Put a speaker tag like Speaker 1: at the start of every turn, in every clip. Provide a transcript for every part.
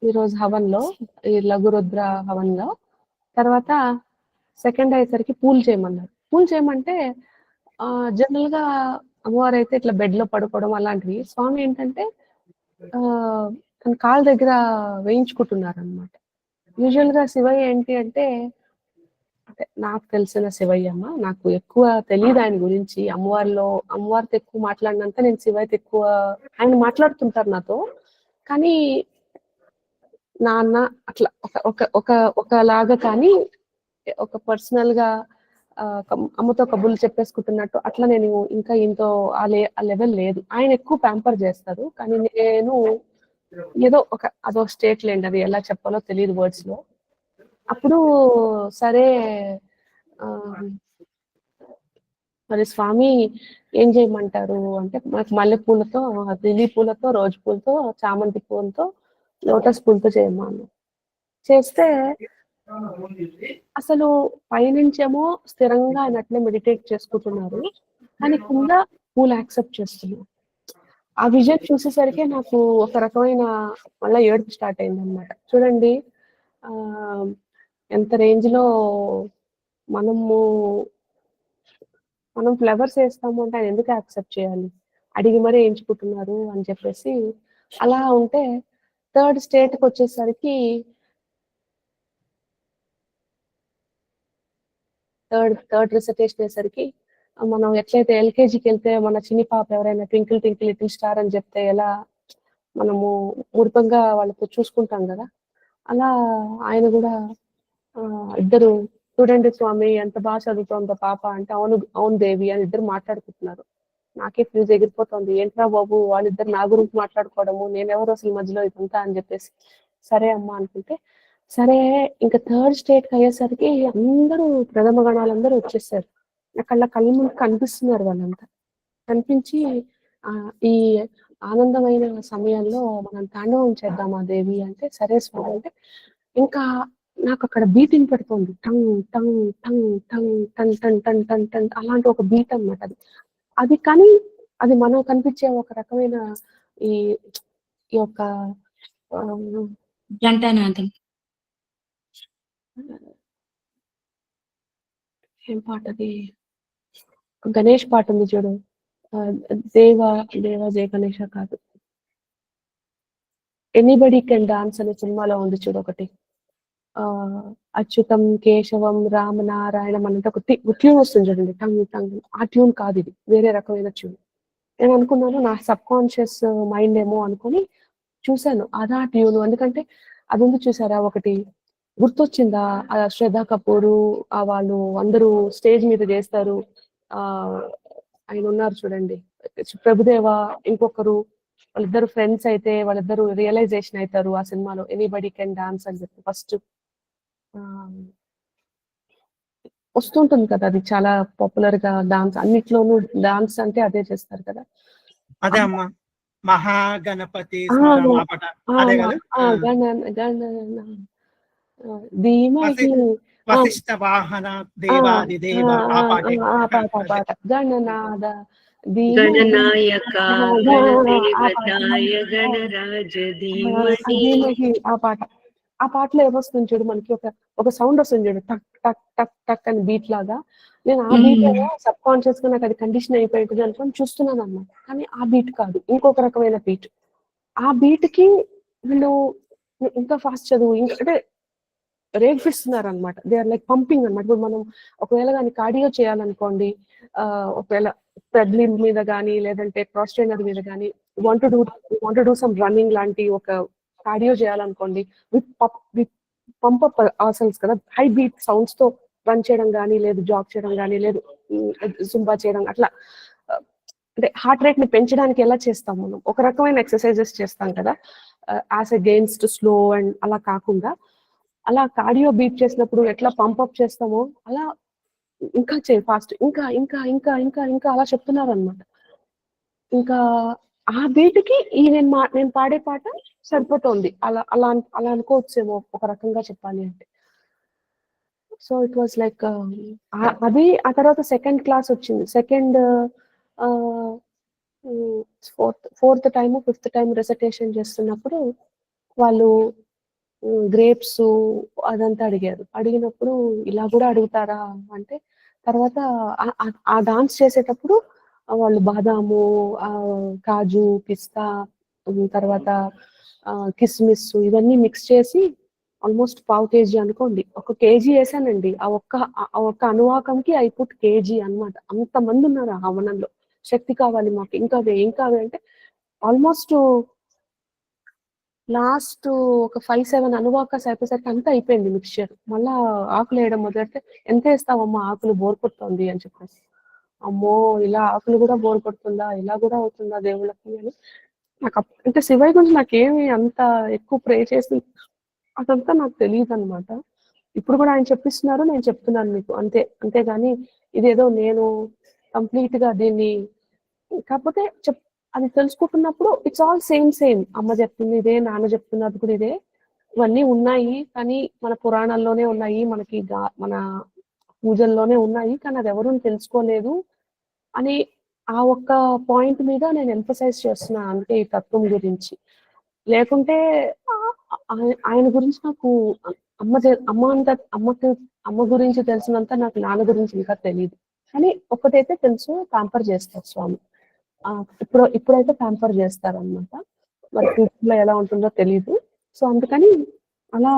Speaker 1: ఈరోజు హవన్‌లో ఈ లఘురుద్ర హవన్‌లో. తర్వాత సెకండ్ అయ్యేసరికి పూలు చేయమన్నారు. పూలు చేయమంటే జనరల్‌గా అమ్మవారైతే ఇట్లా బెడ్‌లో పడుకోవడం అలాంటివి. స్వామి ఏంటంటే తన కాళ్ళ దగ్గర వేయించుకుంటున్నారనమాట. యూజువల్‌గా శివయ్య ఏంటి అంటే నాకు తెలిసిన శివయ్యమ్మ. నాకు ఎక్కువ తెలీదు ఆయన గురించి. అమ్మవారితో ఎక్కువ మాట్లాడినంత నేను శివయ్యతో ఎక్కువ ఆయన మాట్లాడుతుంటారు నాతో. కానీ నాన్న అట్లా ఒక ఒక ఒకలాగా కానీ ఒక పర్సనల్‌గా అమ్మతో కబుర్లు చెప్పేసుకుంటున్నట్టు అట్లా నేను ఇంకా ఈయనతో ఆ లెవెల్ లేదు. ఆయన ఎక్కువ ప్యాంపర్ చేస్తారు. కానీ నేను ఏదో అదో స్టేట్ లేండి. అది ఎలా చెప్పాలో తెలీదు వర్డ్స్‌లో. అప్పుడు సరే మరి స్వామి ఏం చేయమంటారు అంటే మనకు మల్లెపూలతో, లిల్లీ పూలతో, రోజు పూలతో, చామంతి పూలతో, లోటస్ పూలతో చేయమన్నారు. చేస్తే అసలు పైనుంచేమో స్థిరంగా ఆయన అట్లే మెడిటేట్ చేసుకుంటున్నారు. కానీ కింద పూలు యాక్సెప్ట్ చేస్తున్నారు. ఆ విజన్ చూసేసరికి నాకు ఒక రకమైన మళ్ళా ఏడుపు స్టార్ట్ అయిందనమాట. చూడండి ఎంత రేంజ్‌లో మనము మనం ఫ్లవర్స్ వేస్తాము అంటే ఆయన ఎందుకు యాక్సెప్ట్ చేయాలి? అడిగి మరీ ఎంచుకుంటున్నారు అని చెప్పేసి అలా ఉంటే థర్డ్ స్టేట్‌కి వచ్చేసరికి థర్డ్ రిసైటేషన్ అయ్యేసరికి మనం ఎట్లయితే ఎల్‌కేజీకి వెళ్తే మన చిన్ని పాప ఎవరైనా ట్వింకిల్ ట్వింకిల్ లిటిల్ స్టార్ అని చెప్తే ఎలా మనము మురిపెంగా వాళ్ళతో చూసుకుంటాం కదా! అలా ఆయన కూడా ఇద్దరు చూడండి స్వామి ఎంత బాగా చదువుతోందో పాప అంటే అవును అవును దేవి అని ఇద్దరు మాట్లాడుకుంటున్నారు. నాకే ఫ్యూజ్ ఎగిరిపోతుంది. ఏంట్రా బాబు వాళ్ళిద్దరు నా గురించి మాట్లాడుకోవడము నేనెవరు అసలు మధ్యలో ఇదంతా అని చెప్పేసి సరే అమ్మా అనుకుంటే సరే ఇంకా థర్డ్ స్టేట్‌కి అయ్యేసరికి అందరూ ప్రథమ గణాలందరూ వచ్చేసారు. నాకు కళ్ళ ముందు కనిపిస్తున్నారు వాళ్ళంతా. కనిపించి ఈ ఆనందమైన సమయంలో మనం తాండవం చేద్దామా దేవి అంటే సరే స్వామి అంటే ఇంకా నాకు అక్కడ బీట్ వినపడుతుంది. టంగ్ టంగ్ టంగ్ టంగ్ టన్ టన్ టన్ టన్ టన్ అలాంటి ఒక బీట్ అన్నమాట అది. అది కానీ అది మనం కనిపించే ఒక రకమైన ఈ ఈ యొక్క
Speaker 2: ఘంటానాదం.
Speaker 1: ఏం పాటది? గణేష్ పాట ఉంది చూడు. దేవ దేవ జయ గణేష కాదు. ఎనీబడీ కెన్ డాన్స్ అనే సినిమాలో ఉంది చూడు ఒకటి. అచ్యుతం కేశవం రామ నారాయణం అనంటే ఒక ట్యూన్ వస్తుంది చూడండి. టంగ్ టంగ్ ఆ ట్యూన్ కాదు ఇది. వేరే రకమైన ట్యూన్. నేను అనుకున్నాను నా సబ్ కాన్షియస్ మైండ్ ఏమో అనుకుని చూసాను. అదా ట్యూన్ ఎందుకంటే అది ఉంది చూసారా ఒకటి గుర్తొచ్చిందా? శ్రద్ధా కపూర్ వాళ్ళు అందరూ స్టేజ్ మీద చేస్తారు. ఆయన ఉన్నారు చూడండి. ప్రభుదేవ ఇంకొకరు వాళ్ళిద్దరు ఫ్రెండ్స్ అయితే వాళ్ళిద్దరు రియలైజేషన్ అవుతారు ఆ సినిమాలో ఎనీబడీ కెన్ డాన్స్ అని చెప్పి ఫస్ట్ వస్తుంటుంది కదా అది చాలా పాపులర్ గా డాన్స్ అన్నిట్లోనూ డాన్స్ అంటే అదే చేస్తారు కదా
Speaker 3: అదే అమ్మా మహాగణపతి స్మరణ పాట అదే కదా
Speaker 1: ధీమహి
Speaker 3: వశిష్ఠ వాహన దేవాది దేవ ఆ
Speaker 1: పాట గణనాద
Speaker 2: గణనాయక గణదేవతాయ గణరాజ ధీమహి.
Speaker 1: ఆ పాటలో ఏమొస్తుంది చూడు మనకి ఒక సౌండ్ వస్తుంది చూడు టక్ టక్ టక్ టక్ అని బీట్ లాగా నేను ఆ బీట్ సబ్ కాన్షియస్ గా నాకు అది కండిషన్ అయిపోయింది అనుకొని చూస్తున్నాను అన్నమాట కానీ ఆ బీట్ కాదు ఇంకొక రకమైన బీట్ ఆ బీట్ కి వీళ్ళు ఇంకా ఫాస్ట్ చదువు ఇంకా అంటే రేగిస్తున్నారు అనమాట దే ఆర్ లైక్ పంపింగ్ అనమాట ఇప్పుడు మనం ఒకవేళ కానీ కార్డియో చేయాలనుకోండి ఒకవేళ ట్రెడ్మిల్ మీద కానీ లేదంటే క్రాస్ ట్రైనర్ మీద కానీ వాంట్ డూ సమ్ రన్నింగ్ లాంటి ఒక కార్డియో చేయాలనుకోండి విత్ పంప్ ఆసన్స్ కదా హై బీట్ సౌండ్స్ తో రన్ చేయడం కానీ లేదు జాగ్ చేయడం కానీ లేదు జుంబా చేయడం అట్లా అంటే హార్ట్ రేట్ ని పెంచడానికి ఎలా చేస్తాం మనం ఒక రకమైన ఎక్సర్సైజెస్ చేస్తాం కదా యాజ్ అగెయిన్స్ట్ స్లో అండ్ అలా కాకుండా అలా కార్డియో బీట్ చేసినప్పుడు ఎట్లా పంప్అప్ చేస్తామో అలా ఇంకా చేయి ఫాస్ట్ ఇంకా ఇంకా ఇంకా ఇంకా ఇంకా అలా చెప్తున్నారు అనమాట ఇంకా ఆ బీట్కి నేను పాడే పాట సరిపోతుంది అలా అలా అలా అనుకోవచ్చేమో ఒక రకంగా చెప్పాలి అంటే సో ఇట్ వాస్ లైక్ అది ఆ తర్వాత సెకండ్ క్లాస్ వచ్చింది second fourth time fifth time recitation చేస్తున్నప్పుడు వాళ్ళు గ్రేప్స్ అదంతా అడిగారు. అడిగినప్పుడు ఇలా కూడా అడుగుతారా అంటే తర్వాత ఆ డాన్స్ చేసేటప్పుడు వాళ్ళు బాదాము, కాజు, పిస్తా, తర్వాత కిస్మిస్ ఇవన్నీ మిక్స్ చేసి ఆల్మోస్ట్ పావు కేజీ అనుకోండి, 1 కేజీ వేసానండి. ఆ ఒక్క అనువాకంకి ఐ పుట్ కేజీ అన్నమాట. అంతమంది ఉన్నారు ఆ హవనంలో. శక్తి కావాలి మాకు, ఇంకా ఏం కావాలి అంటే ఆల్మోస్ట్ లాస్ట్ ఒక 5-7 అనువాకాస్ అయిపోయేసరికి అంతా అయిపోయింది మిక్స్చర్. మళ్ళా ఆకులు వేయడం మొదలెడితే ఎంత వేస్తావమ్మా ఆకులు, బోర్ కొడుతుంది అని చెప్పేసి. అమ్మో ఇలా ఆకులు కూడా బోర్ కొడుతుందా, ఇలా కూడా అవుతుందా దేవుళ్ళకి అని నాకు అంటే శివయ్య గురించి నాకేమి అంత ఎక్కువ ప్రే చేసి అదంతా నాకు తెలియదు అనమాట. ఇప్పుడు కూడా ఆయన చెప్పిస్తున్నారు, నేను చెప్తున్నాను మీకు అంతే. అంతేగాని ఇదేదో నేను కంప్లీట్ గా దీన్ని కాకపోతే అది తెలుసుకుంటున్నప్పుడు ఇట్స్ ఆల్ సేమ్. అమ్మ చెప్తుంది ఇదే, నాన్న చెప్తున్నది కూడా ఇదే. ఇవన్నీ ఉన్నాయి కానీ మన పురాణాల్లోనే ఉన్నాయి, మనకి మన పూజల్లోనే ఉన్నాయి, కానీ అది ఎవరూ తెలుసుకోలేదు అని ఆ ఒక్క పాయింట్ మీద నేను ఎంఫసైజ్ చేస్తున్నాను అంతే ఈ తత్వం గురించి. లేకుంటే ఆయన గురించి నాకు అమ్మ గురించి తెలిసినంత నాకు నాన్న గురించి ఇంకా తెలియదు. కానీ ఒకటైతే తెలుసు, ప్యాంపర్ చేస్తారు స్వామి. ఇప్పుడైతే ప్యాంపర్ చేస్తారనమాట. మరి ఫ్యూచర్ లో ఎలా ఉంటుందో తెలియదు. సో అందుకని అలా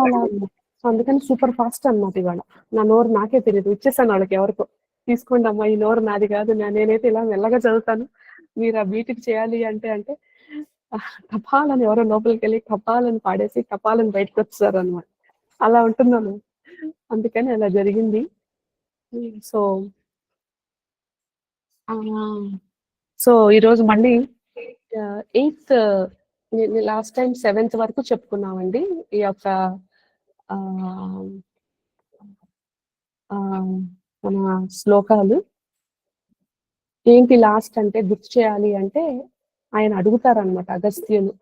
Speaker 1: సో అందుకని సూపర్ ఫాస్ట్ అనమాట ఇవాళ. నా నోరు నాకే తెలియదు, ఇచ్చేసాను వాళ్ళకి ఎవరికో. తీసుకోండి అమ్మా, ఈ నోరు నాది కాదు, నేనైతే ఇలా మెల్లగా చదువుతాను, మీరు ఆ బీటికి చేయాలి అంటే కపాలని ఎవరో లోపలికి వెళ్ళి కపాలని పాడేసి కపాలని బయటకు వచ్చారు అనమాట. అలా ఉంటున్నాను. అందుకని అలా జరిగింది. సో సో ఈరోజు మళ్ళీ 8th లాస్ట్ టైం 7th వరకు చెప్పుకున్నామండి ఈ యొక్క మన శ్లోకాలు. ఏంటి లాస్ట్ అంటే గుర్తు చేయాలి అంటే ఆయన అడుగుతారనమాట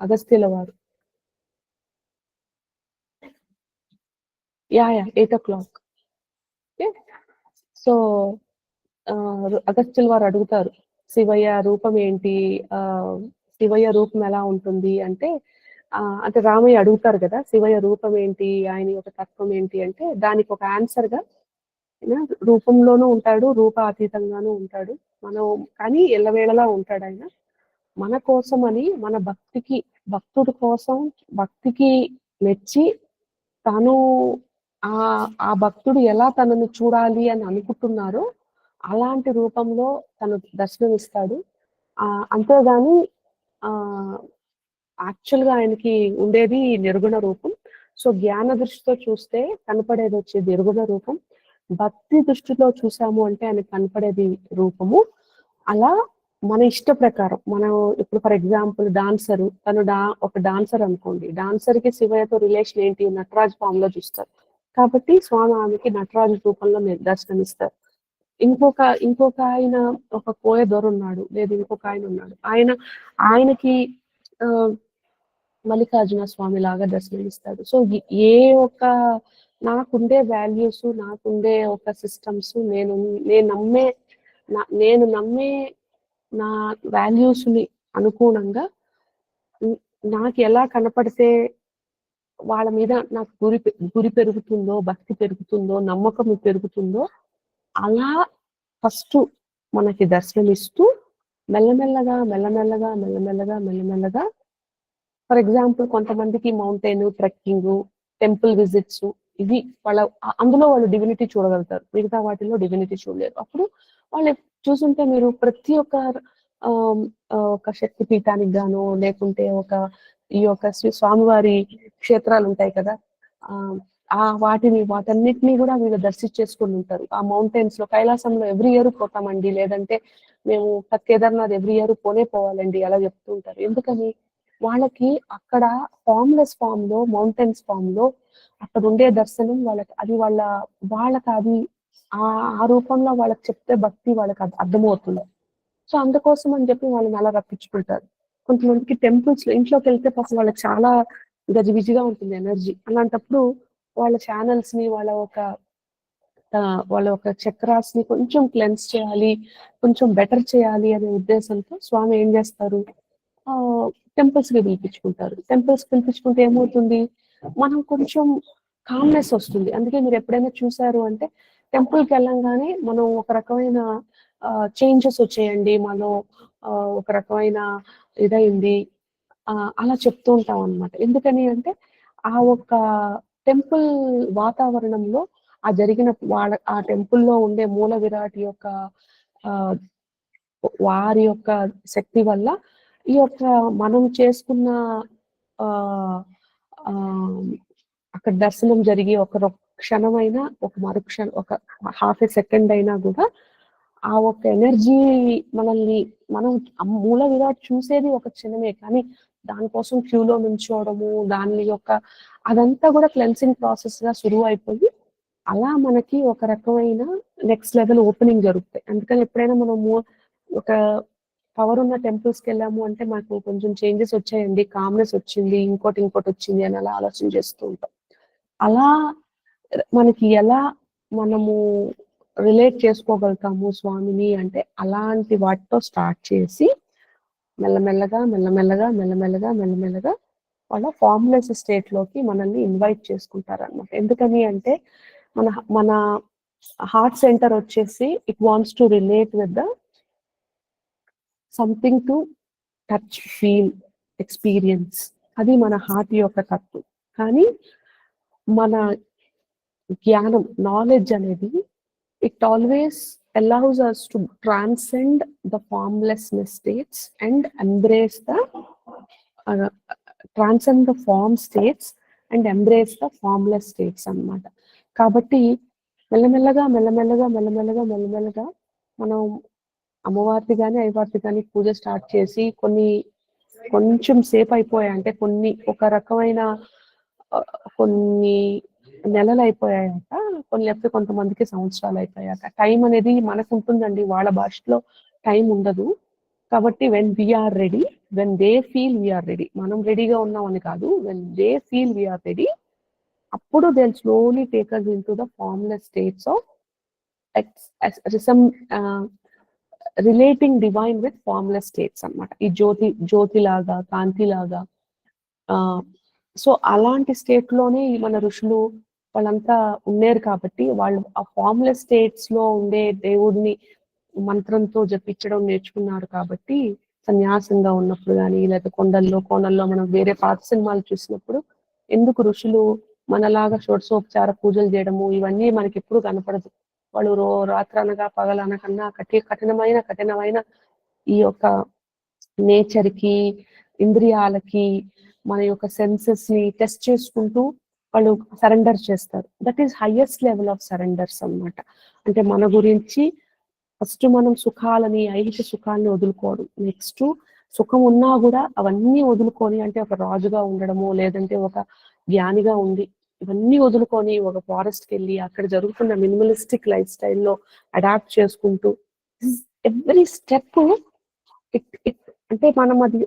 Speaker 1: అగస్త్యుల వారు. 8 o'clock. ఓకే. సో అగస్త్యుల వారు అడుగుతారు శివయ్య రూపం ఏంటి, శివయ్య రూపం ఎలా ఉంటుంది అంటే అంటే రామయ్య అడుగుతారు కదా శివయ్య రూపం ఏంటి, ఆయన యొక్క తత్వం ఏంటి అంటే దానికి ఒక ఆన్సర్ గా రూపంలోనూ ఉంటాడు, రూపాతీతంగానూ ఉంటాడు, మనం కానీ ఎల్లవేళలా ఉంటాడు ఆయన. మన కోసమని మన భక్తుడి కోసం భక్తికి మెచ్చి తను ఆ భక్తుడు ఎలా తనను చూడాలి అని అనుకుంటున్నారో అలాంటి రూపంలో తను దర్శనమిస్తాడు. అంతేగాని యాక్చువల్ గా ఆయనకి ఉండేది నిర్గుణ రూపం. సో జ్ఞాన దృష్టితో చూస్తే కనపడేది వచ్చేది నిర్గుణ రూపం, భక్తి దృష్టిలో చూసాము అంటే ఆయనకు కనపడేది రూపము. అలా మన ఇష్ట ప్రకారం మనం ఇప్పుడు ఫర్ ఎగ్జాంపుల్ డాన్సరు, తను ఒక డాన్సర్ అనుకోండి, డాన్సర్ కి శివయ్యతో రిలేషన్ ఏంటి, నటరాజ్ ఫామ్ లో చూస్తారు కాబట్టి స్వామి ఆమెకి నటరాజు రూపంలో దర్శనమిస్తారు. ఇంకొక ఆయన ఒక కోయ దొర ఉన్నాడు, లేదు ఇంకొక ఆయన ఉన్నాడు, ఆయనకి మల్లికార్జున స్వామి లాగా దర్శనమిస్తాడు. సో ఏ ఒక్క నాకుండే వాల్యూస్, నాకుండే ఒక సిస్టమ్స్, నేను నమ్మే నా వాల్యూస్ ని అనుగుణంగా నాకు ఎలా కనపడితే వాళ్ళ మీద నాకు గురి పెరుగుతుందో, భక్తి పెరుగుతుందో, నమ్మకం పెరుగుతుందో అలా ఫస్ట్ మనకి దర్శనమిస్తూ మెల్లమెల్లగా ఫర్ ఎగ్జాంపుల్ కొంతమందికి మౌంటైన్ ట్రెక్కింగ్, టెంపుల్ విజిట్స్, ఇవి అందులో వాళ్ళు డివినిటీ చూడగలుగుతారు, మిగతా వాటిలో డివినిటీ చూడలేరు. అప్పుడు వాళ్ళు చూసుంటే మీరు ప్రతి ఒక్క ఒక శక్తి పీఠానికి గాను, లేకుంటే ఈ యొక్క స్వామివారి క్షేత్రాలు ఉంటాయి కదా, వాటన్నిటినీ కూడా వీళ్ళు దర్శించేసుకుని ఉంటారు. ఆ మౌంటైన్స్ లో కైలాసంలో ఎవ్రీ ఇయర్ పోతామండి, లేదంటే మేము కేదార్నాథ్ ఎవ్రీ ఇయర్ పోవాలండి అలా చెప్తూ ఉంటారు. ఎందుకని వాళ్ళకి అక్కడ ఫామ్లెస్ ఫామ్ లో, మౌంటైన్స్ ఫామ్ లో అక్కడ ఉండే దర్శనం వాళ్ళకి అది వాళ్ళకి అది ఆ రూపంలో వాళ్ళకి చెప్తే భక్తి వాళ్ళకి అర్థమవుతుంది. సో అందుకోసం అని చెప్పి వాళ్ళని అలా రప్పించుకుంటారు. కొంతమందికి టెంపుల్స్ లో ఇంట్లోకి వెళ్తే పాపం వాళ్ళకి చాలా గజిబిజిగా ఉంటుంది ఎనర్జీ. అలాంటప్పుడు వాళ్ళ ఛానల్స్ ని వాళ్ళ ఒక చక్రాస్ ని కొంచెం క్లెన్స్ చేయాలి, కొంచెం బెటర్ చేయాలి అనే ఉద్దేశంతో స్వామి ఏం చేస్తారు, టెంపుల్స్ కి పిలిపించుకుంటారు. టెంపుల్స్ పిలిపించుకుంటే ఏమవుతుంది, మనం కొంచెం కామ్నెస్ వస్తుంది. అందుకే మీరు ఎప్పుడైనా చూసారు అంటే టెంపుల్కి వెళ్ళంగానే మనం ఒక రకమైన చేంజెస్ వచ్చేయండి, మనలో ఒక రకమైన ఇదైంది అలా చెప్తూ ఉంటాం అనమాట. ఎందుకని అంటే ఆ ఒక టెంపుల్ వాతావరణంలో ఆ జరిగిన ఆ టెంపుల్లో ఉండే మూల విరాట్ యొక్క వారి యొక్క శక్తి వల్ల ఈ యొక్క మనం చేసుకున్న అక్కడ దర్శనం జరిగి ఒక క్షణమైనా, ఒక మరుక్షణం, ఒక హాఫ్ ఎ సెకండ్ అయినా కూడా ఆ ఒక ఎనర్జీ మనల్ని, మనం మూల విరాట్ చూసేది ఒక క్షణమే, కానీ దానికోసం క్యూలో నుంచోవడము, దాని యొక్క అదంతా కూడా క్లెన్సింగ్ ప్రాసెస్ గా సులువు అయిపోయి అలా మనకి ఒక రకమైన నెక్స్ట్ లెవెల్ ఓపెనింగ్ జరుగుతాయి. అందుకని ఎప్పుడైనా మనము ఒక పవర్ ఉన్న టెంపుల్స్ కి వెళ్ళాము అంటే మాకు కొంచెం చేంజెస్ వచ్చాయండి, కామ్నెస్ వచ్చింది, ఇంకోటి వచ్చింది అని అలా ఆలోచన చేస్తూ ఉంటాం. అలా మనకి ఎలా మనము రిలేట్ చేసుకోగలుగుతాము స్వామిని అంటే అలాంటి వాటితో స్టార్ట్ చేసి మెల్లమెల్లగా మెల్లమెల్లగా మెల్లమెల్లగా మెల్లమెల్లగా వాళ్ళ ఫార్మ్లెస్ స్టేట్ లోకి మనల్ని ఇన్వైట్ చేసుకుంటారు అన్నమాట. ఎందుకని అంటే మన హార్ట్ సెంటర్ వచ్చేసి it wants to relate with the something to touch, feel, experience. అది మన హార్ట్ యొక్క తత్వం. కానీ మన జ్ఞానం, నాలెడ్జ్ అనేది it always allows us to transcend the formlessness states and embrace the transcend the form states and embrace the formless states అన్నమాట. కాబట్టి మెల్లమెల్లగా మెల్లమెల్లగా మెల్లమెల్లగా మెల్లమెల్లగా మనం అమ్మవారిది కానీ అయ్యవారిది కానీ పూజ స్టార్ట్ చేసి కొంచెం సేపు అయిపోయాయి అంటే ఒక రకమైన కొన్ని నెలలు అయిపోయాక, లేకపోతే కొంతమందికి సంవత్సరాలు అయిపోయాక, టైం అనేది మనకు ఉంటుందండి, వాళ్ళ భాషలో టైం ఉండదు. కాబట్టి when we are ready, when they feel we are ready, మనం రెడీగా ఉన్నామని కాదు, when they feel we are ready, అప్పుడు they slowly take us into the formless states of relating divine with formless states అన్నమాట. ఈ జ్యోతి లాగా, కాంతి లాగా. సో అలాంటి స్టేట్ లోనే మన ఋషులు వాళ్ళంతా ఉన్నారు కాబట్టి వాళ్ళు ఆ ఫార్మ్లెస్ స్టేట్స్ లో ఉండే దేవుడిని మంత్రంతో జపించడం నేర్చుకున్నారు. కాబట్టి సన్యాసంగా ఉన్నప్పుడు కానీ, లేదా కోణల్లో మనం వేరే పాత సినిమాలు చూసినప్పుడు ఎందుకు ఋషులు మనలాగా షోడశోపచార పూజలు చేయడము ఇవన్నీ మనకి ఎప్పుడు కనపడదు. వాళ్ళు రాత్రనగా పగలనకన్నా కఠినమైన ఈ యొక్క నేచర్ కి, ఇంద్రియాలకి, మన యొక్క సెన్సెస్ ని టెస్ట్ చేసుకుంటూ వాళ్ళు సరెండర్ చేస్తారు. That is highest level of surrenders అన్నమాట. అంటే మన గురించి ఫస్ట్ మనం సుఖాలని, ఐహిక సుఖాలని వదులుకోవడం, నెక్స్ట్ సుఖం ఉన్నా కూడా అవన్నీ వదులుకొని, అంటే ఒక రాజుగా ఉండడము, లేదంటే ఒక జ్ఞానిగా ఉండి ఇవన్నీ వదులుకొని ఒక ఫారెస్ట్కి వెళ్ళి అక్కడ జరుగుతున్న మినిమలిస్టిక్ లైఫ్ స్టైల్లో అడాప్ట్ చేసుకుంటూ ఎవ్రీ స్టెప్ అంటే మనం అది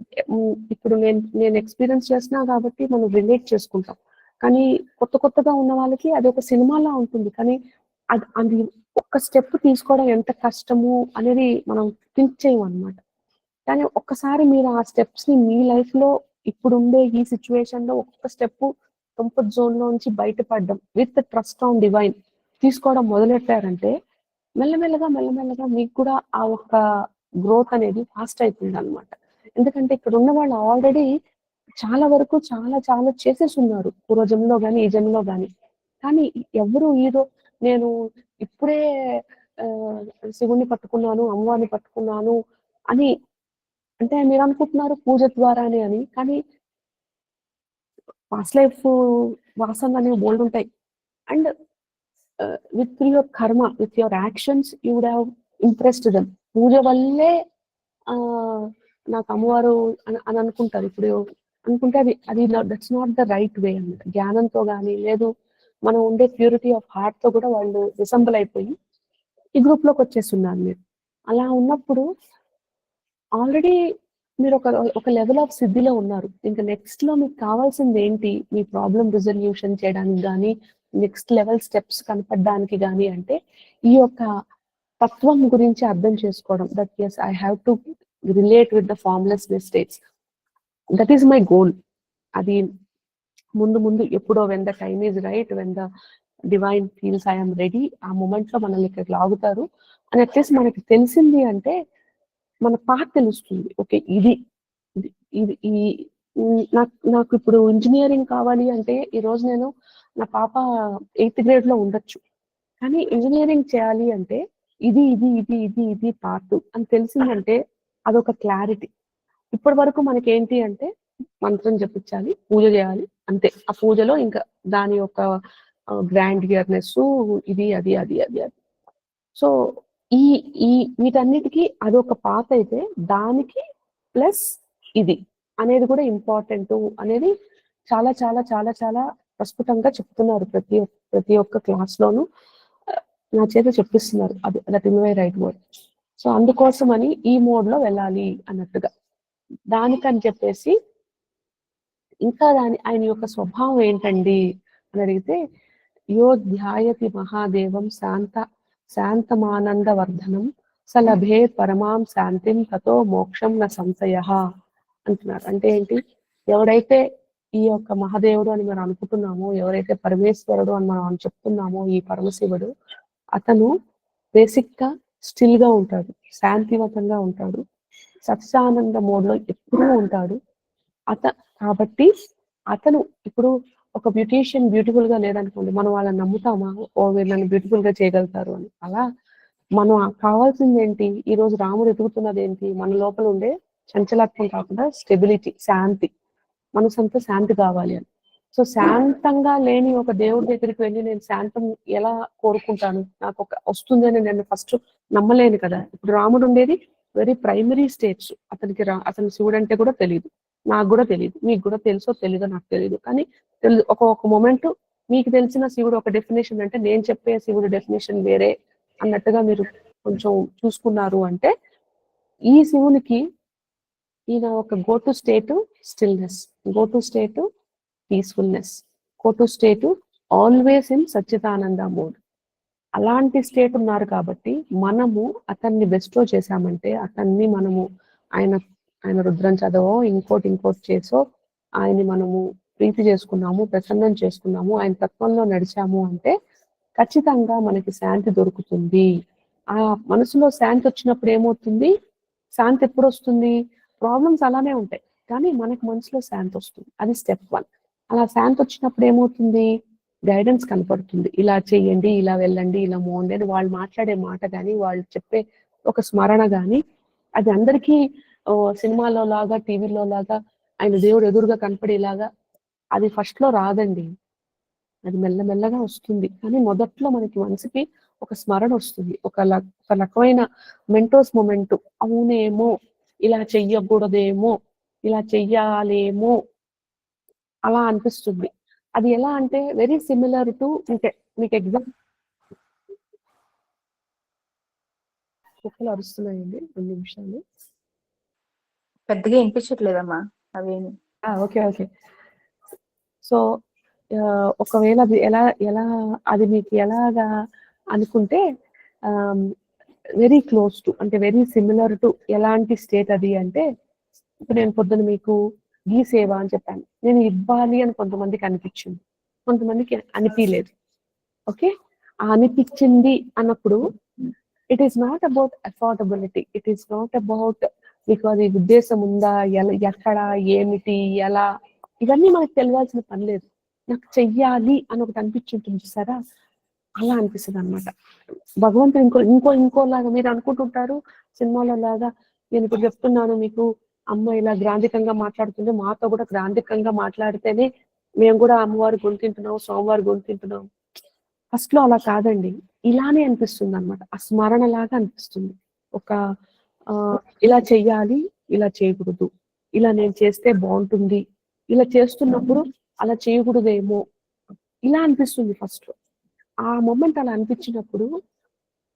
Speaker 1: ఇప్పుడు నేను ఎక్స్పీరియన్స్ చేస్తున్నా కాబట్టి మనం రిలేట్ చేసుకుంటాం. కానీ కొత్తగా ఉన్న వాళ్ళకి అది ఒక సినిమాలా ఉంటుంది. కానీ అది ఒక్క స్టెప్ తీసుకోవడం ఎంత కష్టము అనేది మనం థింక్ చేయం అనమాట. కానీ ఒక్కసారి మీరు ఆ స్టెప్స్ ని మీ లైఫ్ లో ఇప్పుడుండే ఈ సిచ్యువేషన్ లో ఒక్క స్టెప్ కంఫర్ట్ జోన్ లో నుంచి బయటపడడం విత్ ట్రస్ట్ ఆన్ డివైన్ తీసుకోవడం మొదలెట్టారంటే మెల్లమెల్లగా మీకు కూడా ఆ ఒక్క గ్రోత్ అనేది ఫాస్ట్ అయిపోయింది అనమాట. ఎందుకంటే ఇక్కడ ఉన్న వాళ్ళు ఆల్రెడీ చాలా వరకు చాలా చేసేసి ఉన్నారు, పూర్వజంలో కానీ ఈ జన్మలో కానీ. కానీ ఎవరు నేను ఇప్పుడే శివుణ్ణి పట్టుకున్నాను, అమ్మవారిని పట్టుకున్నాను అని అంటే మీరు అనుకుంటున్నారు పూజ ద్వారానే అని. కానీ పాస్ట్ లైఫ్ వాసనలు అనేవి బోల్డ్ ఉంటాయి. And with your karma, with your actions you would have impressed them. పూజ వల్లే నాకు అమ్మవారు అని అనుకుంటారు. ఇప్పుడు అనుకుంటే అది that's not the right way అన్నమాట. జ్ఞానంతో కానీ లేదు, మనం ఉండే ప్యూరిటీ ఆఫ్ హార్ట్ తో కూడా వాళ్ళు రిసెంబుల్ అయిపోయి ఈ గ్రూప్ లోకి వచ్చేస్తున్నారు. మీరు అలా ఉన్నప్పుడు ఆల్రెడీ మీరు ఒక లెవెల్ ఆఫ్ సిద్ధిలో ఉన్నారు. ఇంకా నెక్స్ట్ లో మీకు కావాల్సింది ఏంటి, మీ ప్రాబ్లం రిజల్యూషన్ చేయడానికి కానీ, నెక్స్ట్ లెవెల్ స్టెప్స్ కనపడడానికి కానీ అంటే ఈ యొక్క తత్వం గురించి అర్థం చేసుకోవడం. That is I have to relate with the formless states. That is my goal. అది ముందు ఎప్పుడో when the time is right, when the divine feels I'm ready, ఆ మూమెంట్ లో మనల్ని ఇక్కడికి లాగుతారు అని అట్లీస్ట్ మనకి తెలిసింది అంటే మన పాత తెలుస్తుంది. ఓకే, ఇది ఇది ఇది ఈ నాకు ఇప్పుడు ఇంజనీరింగ్ కావాలి అంటే ఈ రోజు నేను నా పాప 8th grade లో ఉండొచ్చు, కానీ ఇంజనీరింగ్ చేయాలి అంటే ఇది ఇది ఇది ఇది ఇది పార్ట్ అని తెలిసిందంటే అదొక క్లారిటీ. ఇప్పటి వరకు మనకి ఏంటి అంటే మంత్రం జపించాలి, పూజ చేయాలి అంతే. ఆ పూజలో ఇంకా దాని యొక్క గ్రాండియర్నెస్ ఇది అది అది అది అది. సో ఈ ఈ వీటన్నిటికీ అదొక పాత అయితే దానికి ప్లస్ ఇది అనేది కూడా ఇంపార్టెంట్ అనేది చాలా చాలా చాలా చాలా ప్రస్ఫుటంగా చెప్తున్నారు ప్రతి ఒక్క క్లాస్ లోను నా చేత చెప్పిస్తున్నారు. అది that is my right word. So అందుకోసమని ఈ మోడ్ లో వెళ్ళాలి అన్నట్టుగా. దానికని చెప్పేసి ఇంకా ఆయన యొక్క స్వభావం ఏంటండి అని అడిగితే, యో ధ్యాయతి మహాదేవం శాంతమానందవర్ధనం సలభే పరమాం శాంతిం తతో మోక్షం న సంశయః అంటున్నారు. అంటే ఏంటి, ఎవడైతే ఈ యొక్క మహాదేవుడు అని మనం అనుకుంటున్నామో, ఎవరైతే పరమేశ్వరుడు అని మనం చెప్తున్నామో, ఈ పరమశివుడు అతను బేసిక్ గా స్టిల్ గా ఉంటాడు, శాంతివంతంగా ఉంటాడు, సత్యానంద మోడ్ లో ఎప్పుడూ ఉంటాడు. కాబట్టి అతను ఇప్పుడు ఒక బ్యూటీషియన్ బ్యూటిఫుల్ గా లేదనుకోండి, మనం వాళ్ళని నమ్ముతామా, ఓ వీళ్ళని బ్యూటిఫుల్ గా చేయగలుగుతారు అని. అలా మనం కావాల్సింది ఏంటి, ఈ రోజు రాముడు ఎదుగుతున్నది ఏంటి, మన లోపల ఉండే చంచలత్వం కాకుండా స్టెబిలిటీ, శాంతి, మనసంతా శాంతి కావాలి అని. సో శాంతంగా లేని ఒక దేవుడి దగ్గరికి వెళ్ళి నేను శాంతం ఎలా కోరుకుంటాను, నాకు ఒక వస్తుంది అని నేను ఫస్ట్ నమ్మలేను కదా. ఇప్పుడు రాముడు ఉండేది వెరీ ప్రైమరీ స్టేట్స్. అతను శివుడు అంటే కూడా తెలియదు, నాకు కూడా తెలియదు, మీకు కూడా తెలుసో తెలీదో నాకు తెలియదు, కానీ ఒక మూమెంట్ మీకు తెలిసిన శివుడు ఒక డెఫినేషన్ అంటే నేను చెప్పే శివుడు డెఫినేషన్ వేరే అన్నట్టుగా మీరు కొంచెం చూసుకున్నారు అంటే, ఈ శివునికి ఈయన ఒక go to state stillness, go to state peacefulness, go to state always in Sachchidananda mode. అలాంటి స్టేట్ ఉన్నారు కాబట్టి మనము అతన్ని బెస్టో చేశామంటే, అతన్ని మనము ఆయన రుద్రం చదవో ఇంకోటి చేసో ఆయన్ని మనము ప్రీతి చేసుకున్నాము, ప్రసన్నం చేసుకున్నాము, ఆయన తత్వంలో నడిచాము అంటే ఖచ్చితంగా మనకి శాంతి దొరుకుతుంది. ఆ మనసులో శాంతి వచ్చినప్పుడు ఏమవుతుంది, శాంతి ఎప్పుడు వస్తుంది, ప్రాబ్లమ్స్ అలానే ఉంటాయి కానీ మనకి మనసులో శాంతి వస్తుంది. అది స్టెప్ 1. అలా శాంతి వచ్చినప్పుడు ఏమవుతుంది, గైడెన్స్ కనపడుతుంది. ఇలా చెయ్యండి, ఇలా వెళ్ళండి, ఇలా మోండి అని వాళ్ళు మాట్లాడే మాట కానీ, వాళ్ళు చెప్పే ఒక స్మరణ కానీ, అది అందరికీ సినిమాలో లాగా టీవీలో లాగా ఆయన దేవుడు ఎదురుగా కనపడేలాగా అది ఫస్ట్ లో రాదండి, అది మెల్లమెల్లగా వస్తుంది. కానీ మొదట్లో మనకి మనసుకి ఒక స్మరణ వస్తుంది, ఒక రకమైన మెంటోస్ మొమెంట్, అవునేమో ఇలా చెయ్యకూడదేమో, ఇలా చెయ్యాలేమో అలా అనిపిస్తుంది. అది ఎలా అంటే వెరీ సిమిలర్ టు, అంటే మీకు ఎగ్జాంపుల్, కుక్కలు అరుస్తున్నాయండి 2 నిమిషాలు.
Speaker 4: పెద్దగా వినిపించట్లేదమ్మా అవేమి.
Speaker 1: Okay okay. సో ఒకవేళ అది ఎలా అది మీకు ఎలాగా అనుకుంటే వెరీ క్లోజ్ టు, అంటే వెరీ సిమిలర్ టు ఎలాంటి స్టేట్ అది అంటే, ఇప్పుడు నేను పొద్దున మీకు ఈ సేవ అని చెప్పాను, నేను ఇవ్వాలి అని కొంతమందికి అనిపించింది, కొంతమందికి అనిపించలేదు. ఓకే, ఆ అనిపించింది అన్నప్పుడు it is not about affordability, it is not about మీకు అది ఉద్దేశం ఉందా, ఎక్కడ, ఏమిటి, ఎలా, ఇవన్నీ మనకు తెలియాల్సిన పని లేదు. నాకు చెయ్యాలి అని ఒకటి అనిపించుంటుంది సరే, అలా అనిపిస్తుంది అనమాట. భగవంతుడు ఇంకోలాగా మీరు అనుకుంటుంటారు సినిమాలో లాగా. నేను ఇప్పుడు చెప్తున్నాను మీకు, అమ్మ ఇలా గ్రాంధికంగా మాట్లాడుతుంది, మాతో కూడా గ్రాంధికంగా మాట్లాడితేనే మేము కూడా అమ్మవారి గొంతింటున్నాం, స్వామివారి గొంతింటున్నాం. ఫస్ట్ లో అలా కాదండి, ఇలానే అనిపిస్తుంది అనమాట, ఆ స్మరణ లాగా అనిపిస్తుంది. ఒక ఇలా చెయ్యాలి, ఇలా చేయకూడదు, ఇలా నేను చేస్తే బాగుంటుంది, ఇలా చేస్తున్నప్పుడు అలా చేయకూడదేమో, ఇలా అనిపిస్తుంది ఫస్ట్ లో. ఆ మూమెంట్ అలా అనిపించినప్పుడు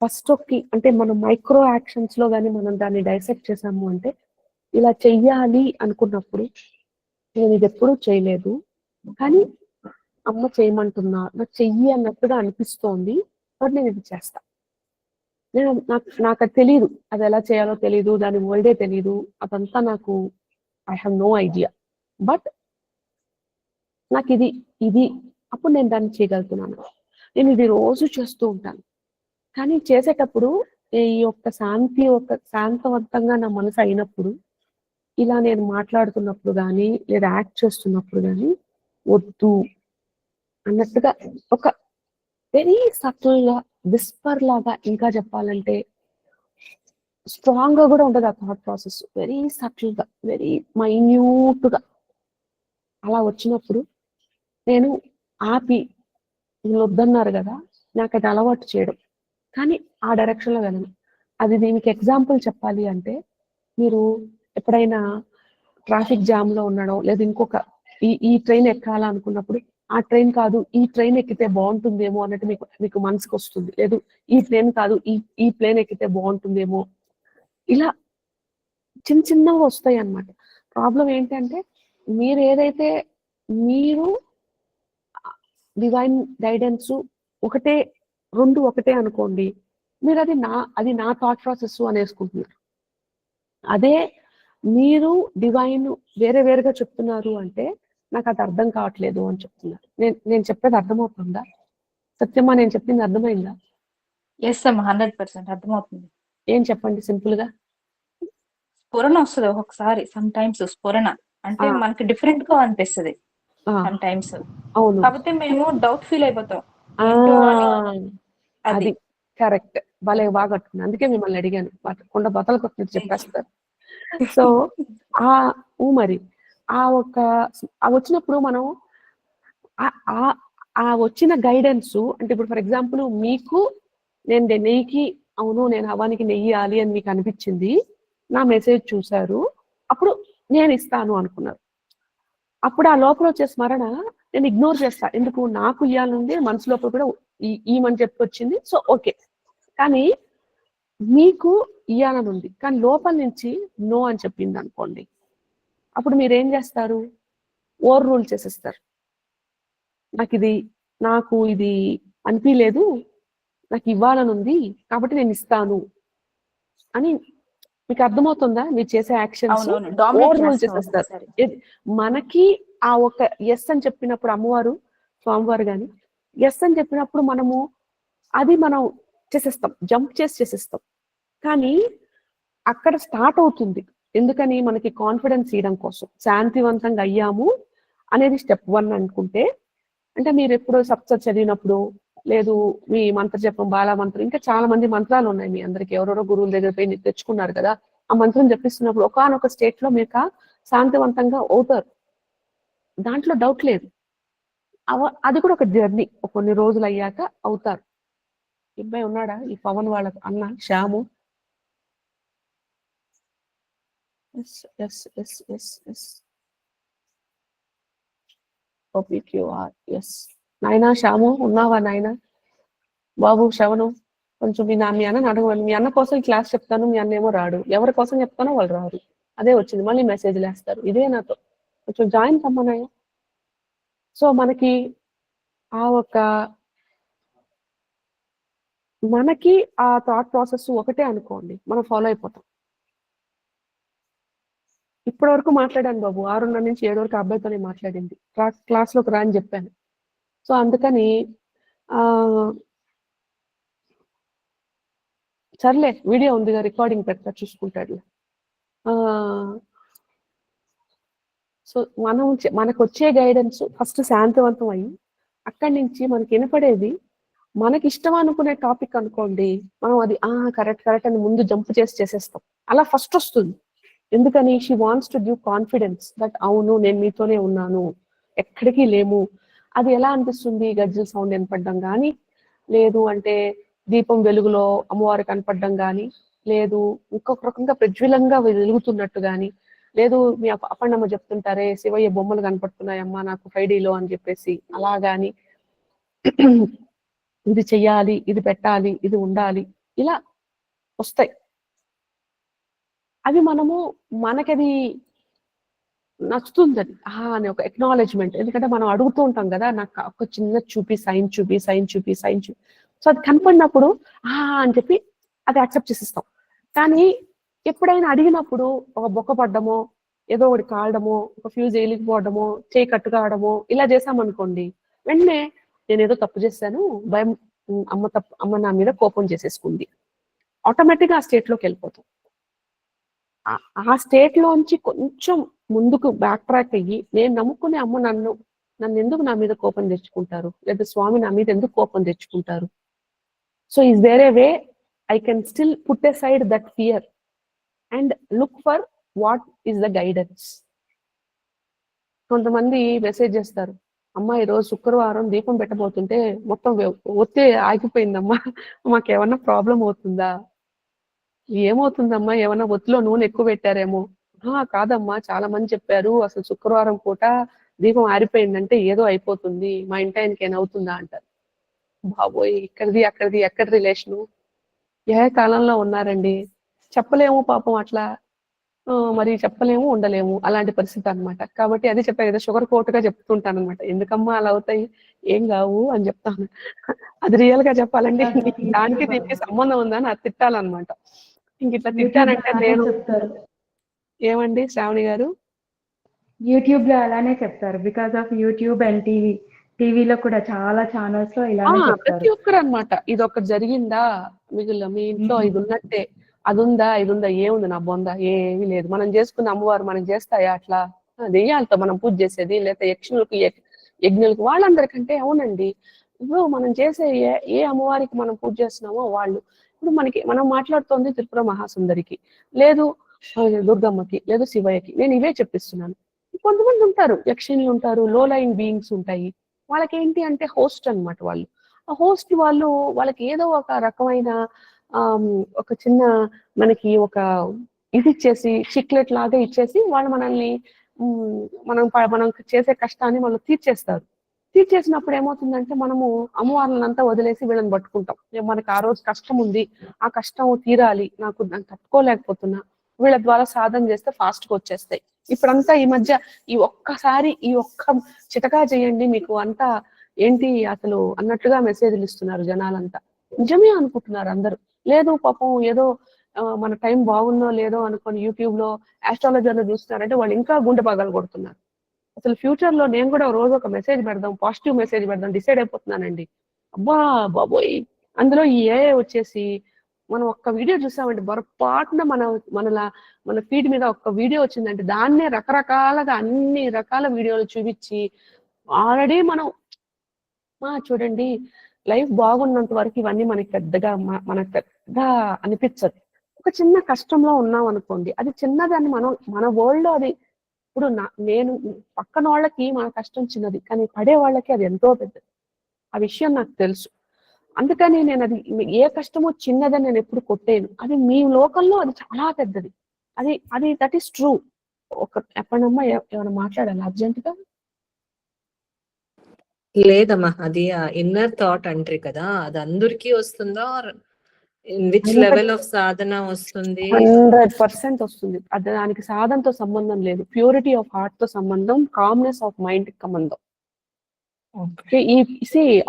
Speaker 1: ఫస్ట్ అంటే మనం మైక్రో యాక్షన్స్ లో కానీ మనం దాన్ని డైసెక్ట్ చేసాము అంటే, ఇలా చెయ్యాలి అనుకున్నప్పుడు నేను ఇది ఎప్పుడూ చేయలేదు కానీ అమ్మ చేయమంటున్నా, నాకు చెయ్యి అన్నట్టుగా అనిపిస్తోంది, బట్ నేను ఇది చేస్తా. నాకు అది తెలియదు, అది ఎలా చేయాలో తెలియదు, దాని వర్డే తెలియదు, అదంతా నాకు I have no idea. But నాకు ఇది ఇది అప్పుడు నేను దాన్ని చేయగలుగుతున్నాను. నేను ఇది రోజు చేస్తూ ఉంటాను. కానీ చేసేటప్పుడు ఈ యొక్క శాంతవంతంగా నా మనసు అయినప్పుడు, ఇలా నేను మాట్లాడుతున్నప్పుడు కానీ లేదా యాక్ట్ చేస్తున్నప్పుడు కానీ వద్దు అన్నట్టుగా ఒక వెరీ సటిల్ గా విస్పర్ లాగా, ఇంకా చెప్పాలంటే స్ట్రాంగ్ గా కూడా ఉండదు ఆ థాట్ ప్రాసెస్. వెరీ సటిల్ గా, వెరీ మైన్యూట్ గా అలా వచ్చినప్పుడు నేను ఆపి, వీళ్ళు వద్దన్నారు కదా, నాకు అది అలవాటు చేయడం, కానీ ఆ డైరెక్షన్ లో వెళ్ళను. అది దీనికి ఎగ్జాంపుల్ చెప్పాలి అంటే, మీరు ఎప్పుడైనా ట్రాఫిక్ జామ్ లో ఉండడం లేదా ఇంకొక ఈ ట్రైన్ ఎక్కాలనుకున్నప్పుడు ఆ ట్రైన్ కాదు ఈ ట్రైన్ ఎక్కితే బాగుంటుందేమో అన్నట్టు మీకు మనసుకు వస్తుంది. లేదు ఈ ట్రైన్ కాదు ఈ ప్లేన్ ఎక్కితే బాగుంటుందేమో. ఇలా చిన్నగా వస్తాయి అన్నమాట. ప్రాబ్లం ఏంటంటే మీరు ఏదైతే మీరు డివైన్ గైడెన్స్ ఒకటే, రెండు ఒకటే అనుకోండి, మీరు అది నా థాట్ ప్రాసెస్ అనేసుకుంటున్నారు. అదే మీరు డివైన్ వేరే వేరుగా చెప్తున్నారు అంటే నాకు అది అర్థం కావట్లేదు అని చెప్తున్నారు. నేను చెప్పేది అర్థమవుతుందా సత్యమా? నేను చెప్పింది అర్థమైందా?
Speaker 4: ఎస్ అమ్మా, 100% అర్థమవుతుంది.
Speaker 1: ఏం చెప్పండి సింపుల్ గా.
Speaker 4: స్ఫురణ వస్తుంది ఒక్కొక్కసారి, సమ్ టైమ్స్ స్ఫురణ అంటే మనకి డిఫరెంట్ గా అనిపిస్తుంది సమ్ టైమ్స్.
Speaker 1: అవును,
Speaker 4: కాకపోతే మేము డౌట్ ఫీల్ అయిపోతాం.
Speaker 1: అది కరెక్ట్. భలే బాగా కట్టుకున్నాను, అందుకే మిమ్మల్ని అడిగాను. కొండ బతలు కొట్టి చెప్పేస్తారు. సో మరి వచ్చినప్పుడు మనం ఆ వచ్చిన గైడెన్స్ అంటే, ఇప్పుడు ఫర్ ఎగ్జాంపుల్ మీకు నేను నెయ్యికి, అవును నేను హవానికి నెయ్యి ఇవ్వాలి అని మీకు అనిపించింది, నా మెసేజ్ చూసారు, అప్పుడు నేను ఇస్తాను అనుకున్నారు. అప్పుడు ఆ లోపల వచ్చే స్మరణ నేను ఇగ్నోర్ చేస్తా. ఎందుకు? నాకు ఇవ్వాలంది మనసు లోపల కూడా ఈమని చెప్పి వచ్చింది, సో ఓకే. కానీ మీకు ఇవ్వాలని ఉంది, కానీ లోపల నుంచి నో అని చెప్పింది అనుకోండి, అప్పుడు మీరు ఏం చేస్తారు? ఓవర్ రూల్ చేసేస్తారు. నాకు ఇది అనిపించలేదు, నాకు ఇవ్వాలని ఉంది కాబట్టి నేను ఇస్తాను అని. మీకు అర్థమవుతుందా? మీరు చేసే యాక్షన్స్ ఓవర్ రూల్ చేసేస్తారు. మనకి ఆ ఒక ఎస్ అని చెప్పినప్పుడు అమ్మవారు స్వామివారు కానీ ఎస్ అని చెప్పినప్పుడు మనం చేసేస్తాం, జంప్ చేసేస్తాం. కానీ అక్కడ స్టార్ట్ అవుతుంది. ఎందుకని? మనకి కాన్ఫిడెన్స్ ఇవ్వడం కోసం, శాంతివంతంగా అయ్యాము అనేది స్టెప్ 1 అనుకుంటే. అంటే మీరు ఎప్పుడో సప్తసత్ చదివినప్పుడు, లేదు మీ మంత్ర జపం, బాలా మంత్రం, ఇంకా చాలా మంది మంత్రాలు ఉన్నాయి మీ అందరికి, ఎవరెవరో గురువుల దగ్గర పోయి తెచ్చుకున్నారు కదా, ఆ మంత్రం జపిస్తున్నప్పుడు ఒకానొక స్టేట్ లో మీకు శాంతివంతంగా అవుతారు, దాంట్లో డౌట్ లేదు. అది కూడా ఒక జర్నీ, కొన్ని రోజులు అయ్యాక అవుతారు. అబ్బాయి ఉన్నాడా ఈ పవన్ వాళ్ళ అన్న శ్యాము? నాయనా శ్యాము ఉన్నావా నాయన? బాబు శ్రవణం, కొంచెం మీ అన్నని అడగండి. మీ అన్న కోసం క్లాస్ చెప్తాను, మీ అన్న ఏమో రాడు, ఎవరి కోసం చెప్తానో వాళ్ళు రారు. అదే వచ్చింది, మళ్ళీ మెసేజ్లు వేస్తారు, ఇదే నాతో కొంచెం జాయిన్ కమ్మన్నాయ. సో మనకి ఆ థాట్ ప్రాసెస్ ఒకటే అనుకోండి, మనం ఫాలో అయిపోతాం. ఇప్పటి వరకు మాట్లాడాను బాబు, 6:30 నుంచి 7 వరకు అబ్బాయితోనే మాట్లాడింది, క్లాస్లోకి రా అని చెప్పాను. సో అందుకని సర్లే, వీడియో ఉందిగా, రికార్డింగ్ పెడతా, చూసుకుంటాడు. సో మనకు వచ్చే గైడెన్స్ ఫస్ట్ శాంతివంతం అయ్యి, అక్కడి నుంచి మనకి వినపడేది మనకి ఇష్టం అనుకునే టాపిక్ అనుకోండి, మనం అది కరెక్ట్ అని ముందు జంప్ చేసేస్తాం. అలా ఫస్ట్ వస్తుంది. ఎందుకని? She wants to give confidence that అవును నేను మీతోనే ఉన్నాను, ఎక్కడికి లేము. అది ఎలా అనిపిస్తుంది? గజ్జల సౌండ్ వినపడడం కానీ, లేదు అంటే దీపం వెలుగులో అమ్మవారు కనపడడం కానీ, లేదు ఇంకొక రకంగా ప్రజ్వలంగా వెలుగుతున్నట్టు కానీ, లేదు మీ అప్పన్నమ్మ చెప్తుంటారే శివయ్య బొమ్మలు కనపడుతున్నాయమ్మా నాకు 5Dలో అని చెప్పేసి, అలా కానీ ఇది చెయ్యాలి, ఇది పెట్టాలి, ఇది ఉండాలి, ఇలా వస్తాయి. అవి మనకది నచ్చుతుంది అని ఒక ఎక్నాలెడ్జ్మెంట్. ఎందుకంటే మనం అడుగుతూ ఉంటాం కదా, నాకు ఒక చిన్న సైన్ చూపి. సో అది కనపడినప్పుడు అని చెప్పి అది యాక్సెప్ట్ చేసిస్తాం. కానీ ఎప్పుడైనా అడిగినప్పుడు ఒక బొక్క పడ్డమో ఏదో ఒకటి కాలడమో, ఒక ఫ్యూజ్ ఏలిగిపోవడమో, చేయి కట్టు కావడమో ఇలా చేసామనుకోండి, వెంటనే నేనేదో తప్పు చేశాను, భయం, అమ్మ నా మీద కోపం చేసేసుకుంది. ఆటోమేటిక్‌గా ఆ స్టేట్‌లోకి వెళ్ళిపోతాం. ఆ స్టేట్‌లోంచి కొంచెం ముందుకు బ్యాక్ ట్రాక్ అయ్యి, నేను నమ్ముకునే అమ్మ నన్నెందుకు నా మీద కోపం తెచ్చుకుంటారు? లేదా స్వామి నా మీద ఎందుకు కోపం తెచ్చుకుంటారు? So is there a way I can still put aside that fear and look for what is the guidance. కొంతమంది మెసేజ్ చేస్తారు, అమ్మా ఈరోజు శుక్రవారం దీపం పెట్టబోతుంటే మొత్తం ఒత్తి ఆగిపోయిందమ్మా, మాకేమన్నా ప్రాబ్లం అవుతుందా? ఏమవుతుందమ్మా, ఏమన్నా ఒత్తిలో నూనె ఎక్కువ పెట్టారేమో? కాదమ్మా, చాలా మంది చెప్పారు అసలు శుక్రవారం పూట దీపం ఆరిపోయిందంటే ఏదో అయిపోతుంది, మా ఇంటి ఆయనకి ఏమైనా అవుతుందా అంటారు. బాబోయ్, ఇక్కడిది అక్కడిది ఎక్కడ రిలేషను? ఏ కాలంలో ఉన్నారండి? చెప్పలేము పాపం అట్లా. మరి చెప్పలేము, ఉండలేము అలాంటి పరిస్థితి అన్నమాట. కాబట్టి అది చెప్పా కదా, షుగర్ కోట్‌గా చెప్తుంటాను అనమాట. ఎందుకమ్మా అలా అవుతాయి? ఏం కావు అని చెప్తాను. అది రియల్ గా చెప్పాలంటే దానికి దీనికి సంబంధం ఉందా అని అది తిట్టాలన్నమాట. ఇంక ఇట్లా తిట్టానంటే నేను
Speaker 5: చెప్తారు.
Speaker 1: ఏమండి శ్రావణి గారు?
Speaker 5: యూట్యూబ్ లో అలానే చెప్తారు. బికాస్ ఆఫ్ యూట్యూబ్ అండ్ టీవీలో కూడా చాలా ఛానల్స్ లో ఇలానే చెప్తారు.
Speaker 1: ప్రతి ఒక్కరు అనమాట. ఇది ఒకటి జరిగిందా, మిగిలిన మీ ఇంట్లో ఇది ఉన్నట్టే, అది ఉందా, ఇది ఉందా, ఏముంది నా బొంద, ఏమీ లేదు. మనం చేసుకున్న అమ్మవారు మనం చేస్తాయా అట్లా? దెయ్యాలతో మనం పూజ చేసేది, లేకపోతే యక్షులకు యజ్ఞులకు వాళ్ళందరికంటే అవునండి. ఇప్పుడు మనం చేసే ఏ అమ్మవారికి మనం పూజ చేస్తున్నామో వాళ్ళు, ఇప్పుడు మనం మాట్లాడుతోంది త్రిపుర మహాసుందరికి, లేదు దుర్గమ్మకి, లేదు శివయ్యకి, నేను ఇవే చెప్పిస్తున్నాను. కొంతమంది ఉంటారు, యక్షిణులు ఉంటారు, లో లైన్ బీయింగ్స్ ఉంటాయి. వాళ్ళకేంటి అంటే హోస్ట్ అన్నమాట వాళ్ళు. ఆ హోస్ట్ వాళ్ళకి ఏదో ఒక రకమైన ఒక చిన్న మనకి ఒక ఇది ఇచ్చేసి, చిక్లెట్ లాగా ఇచ్చేసి వాళ్ళు మనల్ని మనం చేసే కష్టాన్ని వాళ్ళు తీర్చేస్తారు. తీర్చేసినప్పుడు ఏమవుతుందంటే మనము అమ్మవార్లనంతా వదిలేసి వీళ్ళని పట్టుకుంటాం. మనకి ఆ రోజు కష్టం ఉంది, ఆ కష్టం తీరాలి, నాకు తట్టుకోలేకపోతున్నా, వీళ్ళ ద్వారా సాధన చేస్తే ఫాస్ట్ గా వచ్చేస్తాయి. ఇప్పుడంతా ఈ మధ్య ఈ ఒక్క చిటకా చేయండి మీకు అంతా ఏంటి అసలు అన్నట్టుగా మెసేజ్లు ఇస్తున్నారు జనాలంతా. నిజమే అనుకుంటున్నారు అందరూ. లేదు పాపం ఏదో మన టైం బాగుందో లేదో అనుకొని యూట్యూబ్ లో ఆస్ట్రాలజర్లు చూస్తున్నారంటే వాళ్ళు ఇంకా గుండె పగలు కొడుతున్నారు. అసలు ఫ్యూచర్ లో నేను కూడా రోజు ఒక మెసేజ్ పెడదాం, పాజిటివ్ మెసేజ్ పెడదాం డిసైడ్ అయిపోతున్నానండి. అబ్బా బాబోయ్, అందులో ఈ ఏఐ వచ్చేసి మనం ఒక్క వీడియో చూసామంటే పొరపాటున మన ఫీడ్ మీద ఒక్క వీడియో వచ్చిందంటే దాన్నే రకరకాలుగా అన్ని రకాల వీడియోలు చూపించి ఆల్రెడీ మనం చూడండి, లైఫ్ బాగున్నంత వరకు ఇవన్నీ మనకి పెద్ద అనిపించదు. ఒక చిన్న కష్టంలో ఉన్నాం అనుకోండి, అది చిన్నదాన్ని మన వరల్డ్ లో అది. ఇప్పుడు నేను పక్కన వాళ్ళకి మన కష్టం చిన్నది, కానీ పడే వాళ్ళకి అది ఎంతో పెద్దది. ఆ విషయం నాకు తెలుసు. అందుకని నేను అది ఏ కష్టమో చిన్నదని నేను ఎప్పుడు కొట్టేను. అది మీ లోకంలో అది చాలా పెద్దది. అది దట్ ఈస్ ట్రూ. ఎప్పుడమ్మా ఏమైనా మాట్లాడాలి అర్జెంట్ గా?
Speaker 2: లేదమ్మా, అది ఇన్నర్ థాట్ అంటారు కదా, అది అందరికీ వస్తుందా? ఇన్ విచ్ లెవెల్ ఆఫ్ సాధన వస్తుంది?
Speaker 1: 100% వస్తుంది. అది దానికి సాధనతో సంబంధం లేదు, ప్యూరిటీ ఆఫ్ హార్ట్ తో సంబంధం, కామ్నెస్ ఆఫ్ మైండ్ కి సంబంధం.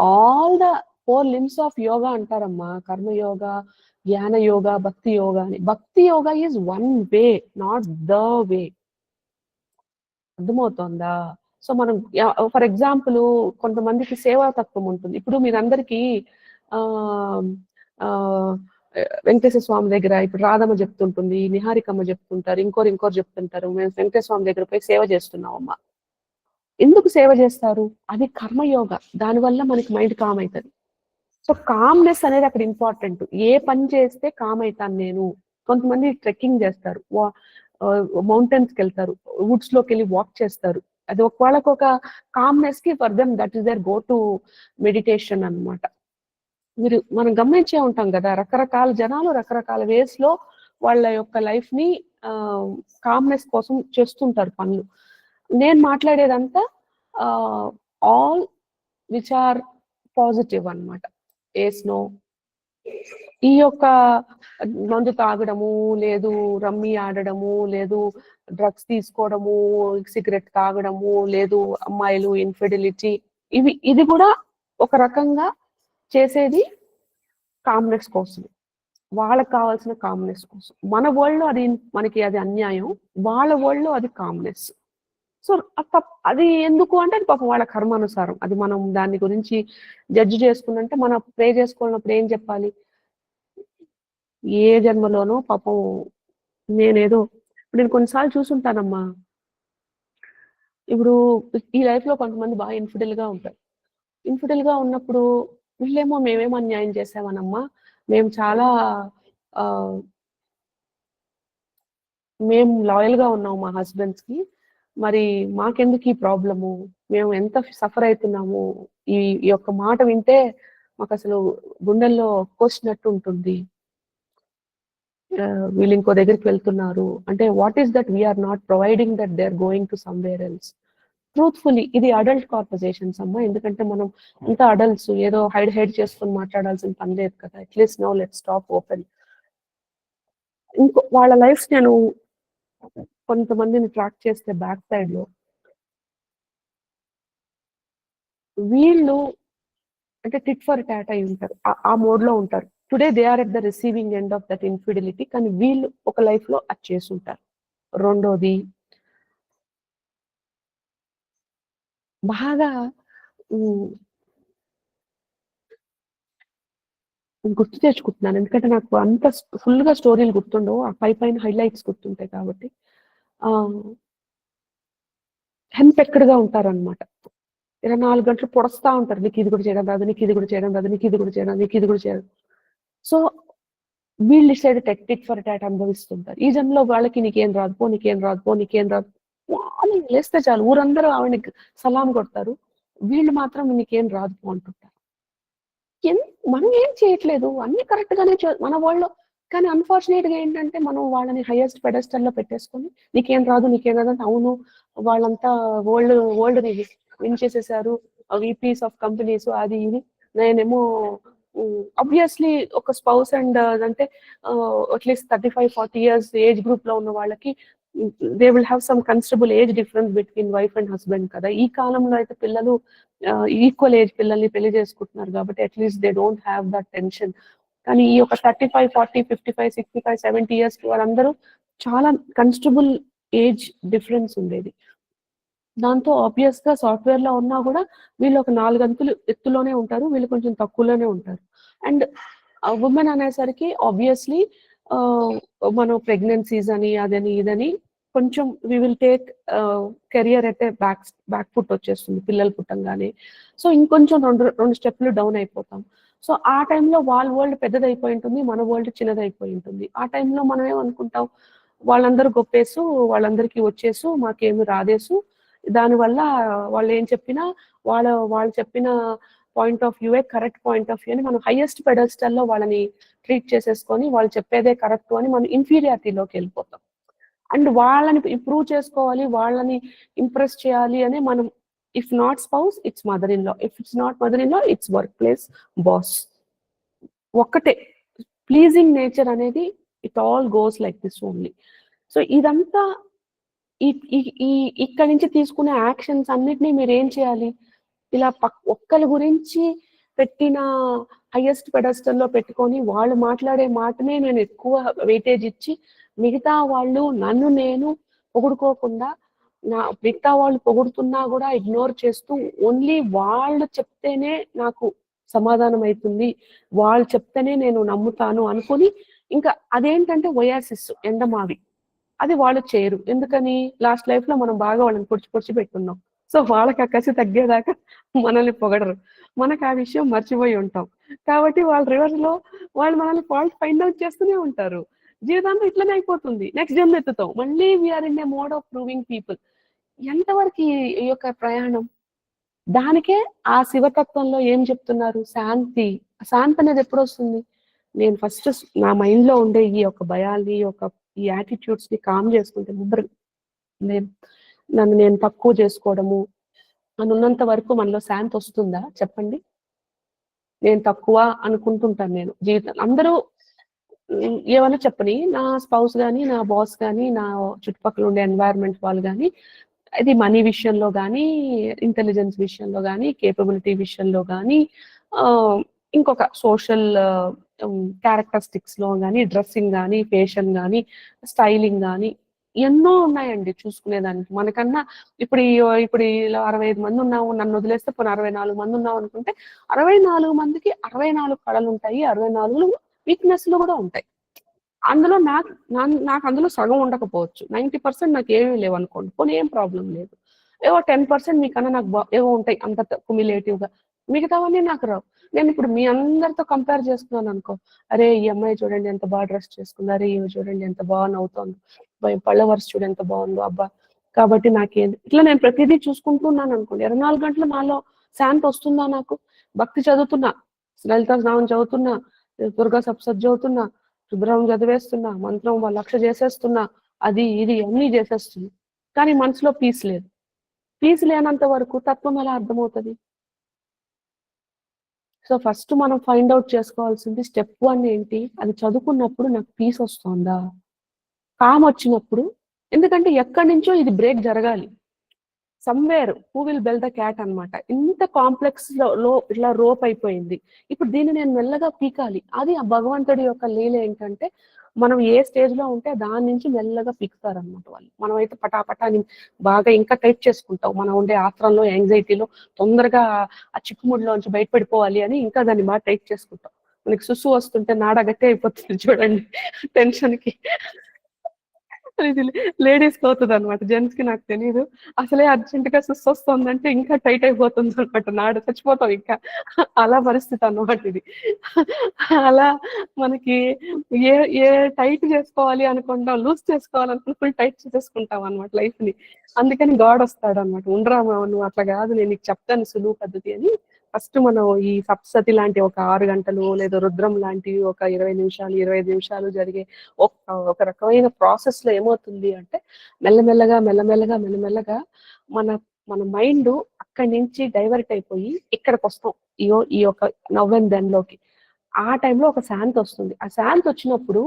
Speaker 1: All the 4 limbs of yoga అంటారమ్మా, కర్మ యోగా, జ్ఞాన యోగా, భక్తి యోగా అని. Bhakti yoga is one way, not the way. అర్థమవుతోందా? సో మనం ఫర్ ఎగ్జాంపుల్ కొంతమందికి సేవా తత్వం ఉంటుంది. ఇప్పుడు మీరందరికీ ఆ వెంకటేశ్వర స్వామి దగ్గర ఇప్పుడు రాధమ్మ చెప్తుంటుంది, నిహారికమ్మ చెప్తుంటారు, ఇంకోరు చెప్తుంటారు, మేము వెంకటేశ్వర స్వామి దగ్గర పోయి సేవ చేస్తున్నాం అమ్మా. ఎందుకు సేవ చేస్తారు? అది కర్మయోగ. దానివల్ల మనకి మైండ్ కామ్ అవుతుంది. సో కామ్నెస్ అనేది అక్కడ ఇంపార్టెంట్. ఏ పని చేస్తే కామ్ అవుతాను నేను. కొంతమంది ట్రెక్కింగ్ చేస్తారు, మౌంటైన్స్ కి వెళ్తారు, వుడ్స్ లోకి వెళ్ళి వాక్ చేస్తారు. అది వాళ్ళకు ఒక కామ్నెస్ కి for them that is there go to meditation అన్నమాట. మనం గమనించే ఉంటాం కదా, రకరకాల జనాలు రకరకాల వేస్ లో వాళ్ళ యొక్క లైఫ్ ని కామ్నెస్ కోసం చేస్తుంటారు పనులు. నేను మాట్లాడేదంతా ఆల్ విచ్ ఆర్ పాజిటివ్ అన్నమాట. ఏస్నో ఈ యొక్క మందు తాగడము, లేదు రమ్మీ ఆడడము, లేదు డ్రగ్స్ తీసుకోవడము, సిగరెట్ తాగడము, లేదు అమ్మాయిలు ఇన్ఫిడిలిటీ, ఇది కూడా ఒక రకంగా చేసేది కామ్నెస్ కోసం. వాళ్ళకి కావాల్సిన కామ్నెస్ కోసం. మన వరల్డ్ లో అది మనకి అది అన్యాయం, వాళ్ళ వరల్డ్ లో అది కామ్నెస్. సో అది ఎందుకు అంటే అది పాపం వాళ్ళ కర్మానుసారం. అది మనం దాని గురించి జడ్జి చేసుకున్నంటే మనం ప్రే చేసుకున్నప్పుడు ఏం చెప్పాలి, ఏ జన్మలోనో పాపం నేనేదో ఇప్పుడు నేను కొన్నిసార్లు చూసుంటానమ్మా. ఇప్పుడు ఈ లైఫ్ లో కొంతమంది బాగా ఇన్ఫిడెల్ గా ఉంటారు. ఇన్ఫిడెల్ గా ఉన్నప్పుడు వీళ్ళేమో మేమేమో అన్యాయం చేసామనమ్మా, మేము చాలా మేము లాయల్ గా ఉన్నాము మా హస్బెండ్స్ కి, మరి మాకెందుకు ఈ ప్రాబ్లము, మేము ఎంత సఫర్ అవుతున్నాము, ఈ ఈ యొక్క మాట వింటే మాకు అసలు గుండెల్లో కోసినట్టు ఉంటుంది, వీళ్ళు ఇంకో దగ్గరికి వెళ్తున్నారు అంటే what is that we're not providing that they are going to somewhere else. Truthfully ఇది అడల్ట్ కాన్వర్జేషన్స్ అమ్మా, ఎందుకంటే మనం ఇంత అడల్ట్స్ ఏదో హైడ్ చేసుకొని మాట్లాడాల్సిన పని లేదు కదా. At least now let's talk open. ఇంకో వాళ్ళ లైఫ్ నేను కొంతమందిని ట్రాక్ చేస్తే బ్యాక్ సైడ్ లో వీళ్ళు అంటే టిట్ ఫర్ టాట్ అయి ఉంటారు, ఆ మోడ్ లో ఉంటారు. Today they are at the receiving end of that infidelity, కానీ వీళ్ళు ఒక లైఫ్ లో అది చేసుంటారు. రెండోది బాగా గుర్తు తెచ్చుకుంటున్నాను, ఎందుకంటే నాకు అంత ఫుల్ గా స్టోరీలు గుర్తుండవు, ఆ పైన హైలైట్స్ గుర్తుంటాయి కాబట్టి. హెన్పెక్కడుగా ఉంటారనమాట. 24 గంటలు పొడస్తా ఉంటారు, నీకు ఇది కూడా చేయడం రాదు, నీకు ఇది కూడా చేయడం రాదు, నీకు ఇది కూడా చేయడం, నీకు ఇది కూడా చేయడం. సో వీళ్ళు సైడ్ టిట్ ఫర్ టాట్ అనుభవిస్తుంటారు. ఈ జన్మలో వాళ్ళకి నీకేం రాదు పో, నీకేం రాదు పో, నీకేం రాదు అని లేస్తే చాలు ఊరందరూ ఆవిడకి సలాం కొడతారు, వీళ్ళు మాత్రం నీకేం రాదు పో అంటుంటారు. మనం ఏం చేయట్లేదు, అన్ని కరెక్ట్ గానే మన వాళ్ళు. కానీ అన్ఫార్చునేట్ గా ఏంటంటే మనం వాళ్ళని హైయెస్ట్ పెడెస్టల్ లో పెట్టేసుకొని నీకేం రాదు నీకేం రాదు అంటే, అవును వాళ్ళంతా వరల్డ్ ని విన్ చేసేసారు, వీపీస్ ఆఫ్ కంపెనీస్ అది ఇది. నేనేమో ఆబ్వియస్లీ ఒక స్పౌస్ అండ్ అంటే అట్లీస్ట్ 35-40 years ఏజ్ గ్రూప్ లో ఉన్న వాళ్ళకి they will have some considerable age difference between wife and husband కదా. ఈ కాలంలో అయితే పిల్లలు ఈక్వల్ ఏజ్ పిల్లల్ని పెళ్లి చేసుకుంటున్నారు కాబట్టి at least they don't have that tension. కానీ ఈ యొక్క 35, 40, 55, 65, 70 years వాళ్ళందరూ చాలా కన్సిడరబుల్ ఏజ్ డిఫరెన్స్ ఉండేది. దాంతో ఆబ్వియస్ గా సాఫ్ట్వేర్ లో ఉన్నా కూడా వీళ్ళు ఒక 4 అంతులు ఎత్తులోనే ఉంటారు, వీళ్ళు కొంచెం తక్కువలోనే ఉంటారు. అండ్ ఉమెన్ అనేసరికి ఆబ్వియస్లీ మనం ప్రెగ్నెన్సీస్ అని అదని ఇదని కొంచెం వి విల్ టేక్ కెరియర్ అయితే బ్యాక్ ఫుట్ వచ్చేస్తుంది పిల్లలు పుట్టంగానే. సో ఇంకొంచెం రెండు స్టెప్లు డౌన్ అయిపోతాం. సో ఆ టైంలో వాళ్ళ వరల్డ్ పెద్దదైపోయి ఉంటుంది, మన వరల్డ్ చిన్నదైపోయి ఉంటుంది. ఆ టైంలో మనం ఏమనుకుంటాం, వాళ్ళందరూ గొప్పేసు, వాళ్ళందరికీ వచ్చేసు, మాకేమి రాదేసు, దానివల్ల వాళ్ళు ఏం చెప్పినా వాళ్ళు చెప్పిన పాయింట్ ఆఫ్ వ్యూవే కరెక్ట్ పాయింట్ ఆఫ్ వ్యూ అని మనం హైయెస్ట్ పెడెస్టల్లో వాళ్ళని ట్రీట్ చేసేసుకొని వాళ్ళు చెప్పేదే కరెక్ట్ అని మనం ఇన్ఫీరియారిటీలోకి వెళ్ళిపోతాం. అండ్ వాళ్ళని ఇంప్రూవ్ చేసుకోవాలి, వాళ్ళని ఇంప్రెస్ చేయాలి అని మనం, if not spouse it's mother in law, if it's not mother in law it's work place boss. ఒక్కటే ప్లీజింగ్ నేచర్ అనేది it all goes like this only. So ఇదంతా ఇక్కడి నుంచి తీసుకునే యాక్షన్స్ అన్నిటినీ మీరు ఏం చేయాలి, ఇలా ఒక్కరి గురించి పెట్టిన హైయెస్ట్ పెడస్టల్లో పెట్టుకొని వాళ్ళు మాట్లాడే మాటనే నేను ఎక్కువ వెయిటేజ్ ఇచ్చి మిగతా వాళ్ళు నన్ను నేను పొగుడుకోకుండా మిగతా వాళ్ళు పొగుడుతున్నా కూడా ఇగ్నోర్ చేస్తూ ఓన్లీ వాళ్ళు చెప్తేనే నాకు సమాధానం అవుతుంది, వాళ్ళు చెప్తేనే నేను నమ్ముతాను అనుకుని ఇంకా అదేంటంటే ఒయాసిస్ ఎండమావి, అది వాళ్ళు చేయరు. ఎందుకని లాస్ట్ లైఫ్ లో మనం బాగా వాళ్ళని పొడిచి పెట్టున్నాం. సో వాళ్ళకి ఆ కసి తగ్గేదాకా మనల్ని పొగడరు, మనకు ఆ విషయం మర్చిపోయి ఉంటాం కాబట్టి వాళ్ళ రివర్స్ లో వాళ్ళు మనల్ని ఫాల్ట్ ఫైండ్ అవుట్ చేస్తూనే ఉంటారు. జీవితాంతం ఇట్లనే అయిపోతుంది. నెక్స్ట్ జన్మ ఎత్తుతాం మళ్ళీ we're in a mode of proving people. ఎంతవరకు ఈ యొక్క ప్రయాణం? దానికే ఆ శివతత్వంలో ఏం చెప్తున్నారు, శాంతి. శాంతి అనేది ఎప్పుడు వస్తుంది, నేను ఫస్ట్ నా మైండ్ లో ఉండే ఈ యొక్క భయాల్ని ఈ యాటిట్యూడ్స్ ని కామ్ చేసుకుంటే ముందర నన్ను నేను తక్కువ చేసుకోవడము అని ఉన్నంత వరకు మనలో శాంతి వస్తుందా చెప్పండి? నేను తక్కువ అనుకుంటుంటాను నేను జీవితం. అందరూ ఏమైనా చెప్పని, నా స్పౌస్ కానీ, నా బాస్ కానీ, నా చుట్టుపక్కల ఉండే ఎన్వైరన్మెంట్ వాళ్ళు కానీ, ఇది మనీ విషయంలో కానీ, ఇంటెలిజెన్స్ విషయంలో కానీ, కేపబిలిటీ విషయంలో కానీ, ఇంకొక సోషల్ క్యారెక్టరిస్టిక్స్ లో కానీ, డ్రెస్సింగ్ కానీ, ఫ్యాషన్ కానీ, స్టైలింగ్ కానీ ఎన్నో ఉన్నాయండి చూసుకునేదానికి. మనకన్నా ఇప్పుడు ఇలా 65 మంది ఉన్నాము, నన్ను వదిలేస్తే పోనీ 64 మంది ఉన్నాం అనుకుంటే 64 మందికి 64 కళలు ఉంటాయి, 64 వీక్నెస్లు కూడా ఉంటాయి. అందులో నాకు అందులో సగం ఉండకపోవచ్చు, 90% నాకు ఏమీ లేవు అనుకోండి, పోనీ ఏం ప్రాబ్లం లేదు. ఏవో 10% మీకన్నా నాకు ఏవో ఉంటాయి అంత క్యుములేటివ్ గా, మిగతావన్నీ నాకు రావు. నేను ఇప్పుడు మీ అందరితో కంపేర్ చేసుకున్నాను అనుకో, అరే ఈ అమ్మాయి చూడండి ఎంత బాగా డ్రెస్ చేసుకుంది, అరే ఇవి చూడండి ఎంత బాగా నవ్వుతోంది, పళ్ళ వరుస చూడు ఎంత బాగుందో, అబ్బా కాబట్టి నాకేంది, ఇట్లా నేను ప్రతిదీ చూసుకుంటున్నాను అనుకోండి, 24 గంటలు నాలో శాంతి వస్తుందా? నాకు భక్తి చదువుతున్నా, లలితా స్నానం చదువుతున్నా, దుర్గా సప్తశతి చదువుతున్నా, శుభ్రం చదివేస్తున్నా, మంత్రం 1,00,000 చేసేస్తున్నా, అది ఇది అన్నీ చేసేస్తున్నా, కానీ మనసులో పీస్ లేదు. పీస్ లేనంత వరకు తత్వం ఎలా అర్థమవుతుంది? సో ఫస్ట్ మనం ఫైండ్ అవుట్ చేసుకోవాల్సింది స్టెప్ 1 ఏంటి, అది చదువుకున్నప్పుడు నాకు పీస్ వస్తుందా, కామ్ వచ్చినప్పుడు. ఎందుకంటే ఎక్కడి నుంచో ఇది బ్రేక్ జరగాలి, somewhere who will bell the cat అన్నమాట. ఇంత కాంప్లెక్స్ లో ఇట్లా రోప్ అయిపోయింది, ఇప్పుడు దీన్ని నేను మెల్లగా పీకాలి. అది ఆ భగవంతుడి యొక్క లీల ఏంటంటే, మనం ఏ స్టేజ్ లో ఉంటే దాని నుంచి మెల్లగా పీకుతారనమాట వాళ్ళు. మనం అయితే పటాపటాని బాగా ఇంకా టైట్ చేసుకుంటాం, మనం ఉండే ఆత్రంలో, యాంగ్జైటీలో తొందరగా ఆ చిక్కుముడిలోంచి బయటపడిపోవాలి అని ఇంకా దాన్ని బాగా టైట్ చేసుకుంటాం. మనకి సుసు వస్తుంటే నాడ గట్టి అయిపోతుంది చూడండి టెన్షన్ కి. ఇది లేడీస్ కి అవుతుంది అనమాట, జెంట్స్ కి నాకు తెలియదు. అసలే అర్జెంట్ గా సుస్ వస్తుందంటే ఇంకా టైట్ అయిపోతుంది అనమాట, నాడు చచ్చిపోతాం ఇంకా, అలా పరిస్థితి అన్నమాట ఇది. అలా మనకి ఏ ఏ టైట్ చేసుకోవాలి అనుకుంటాం, లూజ్ చేసుకోవాలనుకుంటే ఫుల్ టైట్ చేసేసుకుంటాం అనమాట లైఫ్ ని. అందుకని గాడ్ వస్తాడు అనమాట, ఉండరామా నువ్వు అట్లా కాదు, నేను నీకు చెప్తాను సులువు పద్ధతి అని. ఫస్ట్ మనం ఈ సప్తశతి లాంటి ఒక 6 గంటలు లేదా రుద్రం లాంటివి ఒక 20 నిమిషాలు 25 నిమిషాలు జరిగే ఒక రకమైన ప్రాసెస్ లో ఏమవుతుంది అంటే, మెల్లమెల్లగా మెల్లమెల్లగా మెల్లమెల్లగా మన మన మైండ్ అక్కడి నుంచి డైవర్ట్ అయిపోయి ఇక్కడికి వస్తాం, ఈ యొక్క నవ్వెన్ దెన్లోకి. ఆ టైంలో ఒక శాంతి వస్తుంది. ఆ శాంతి వచ్చినప్పుడు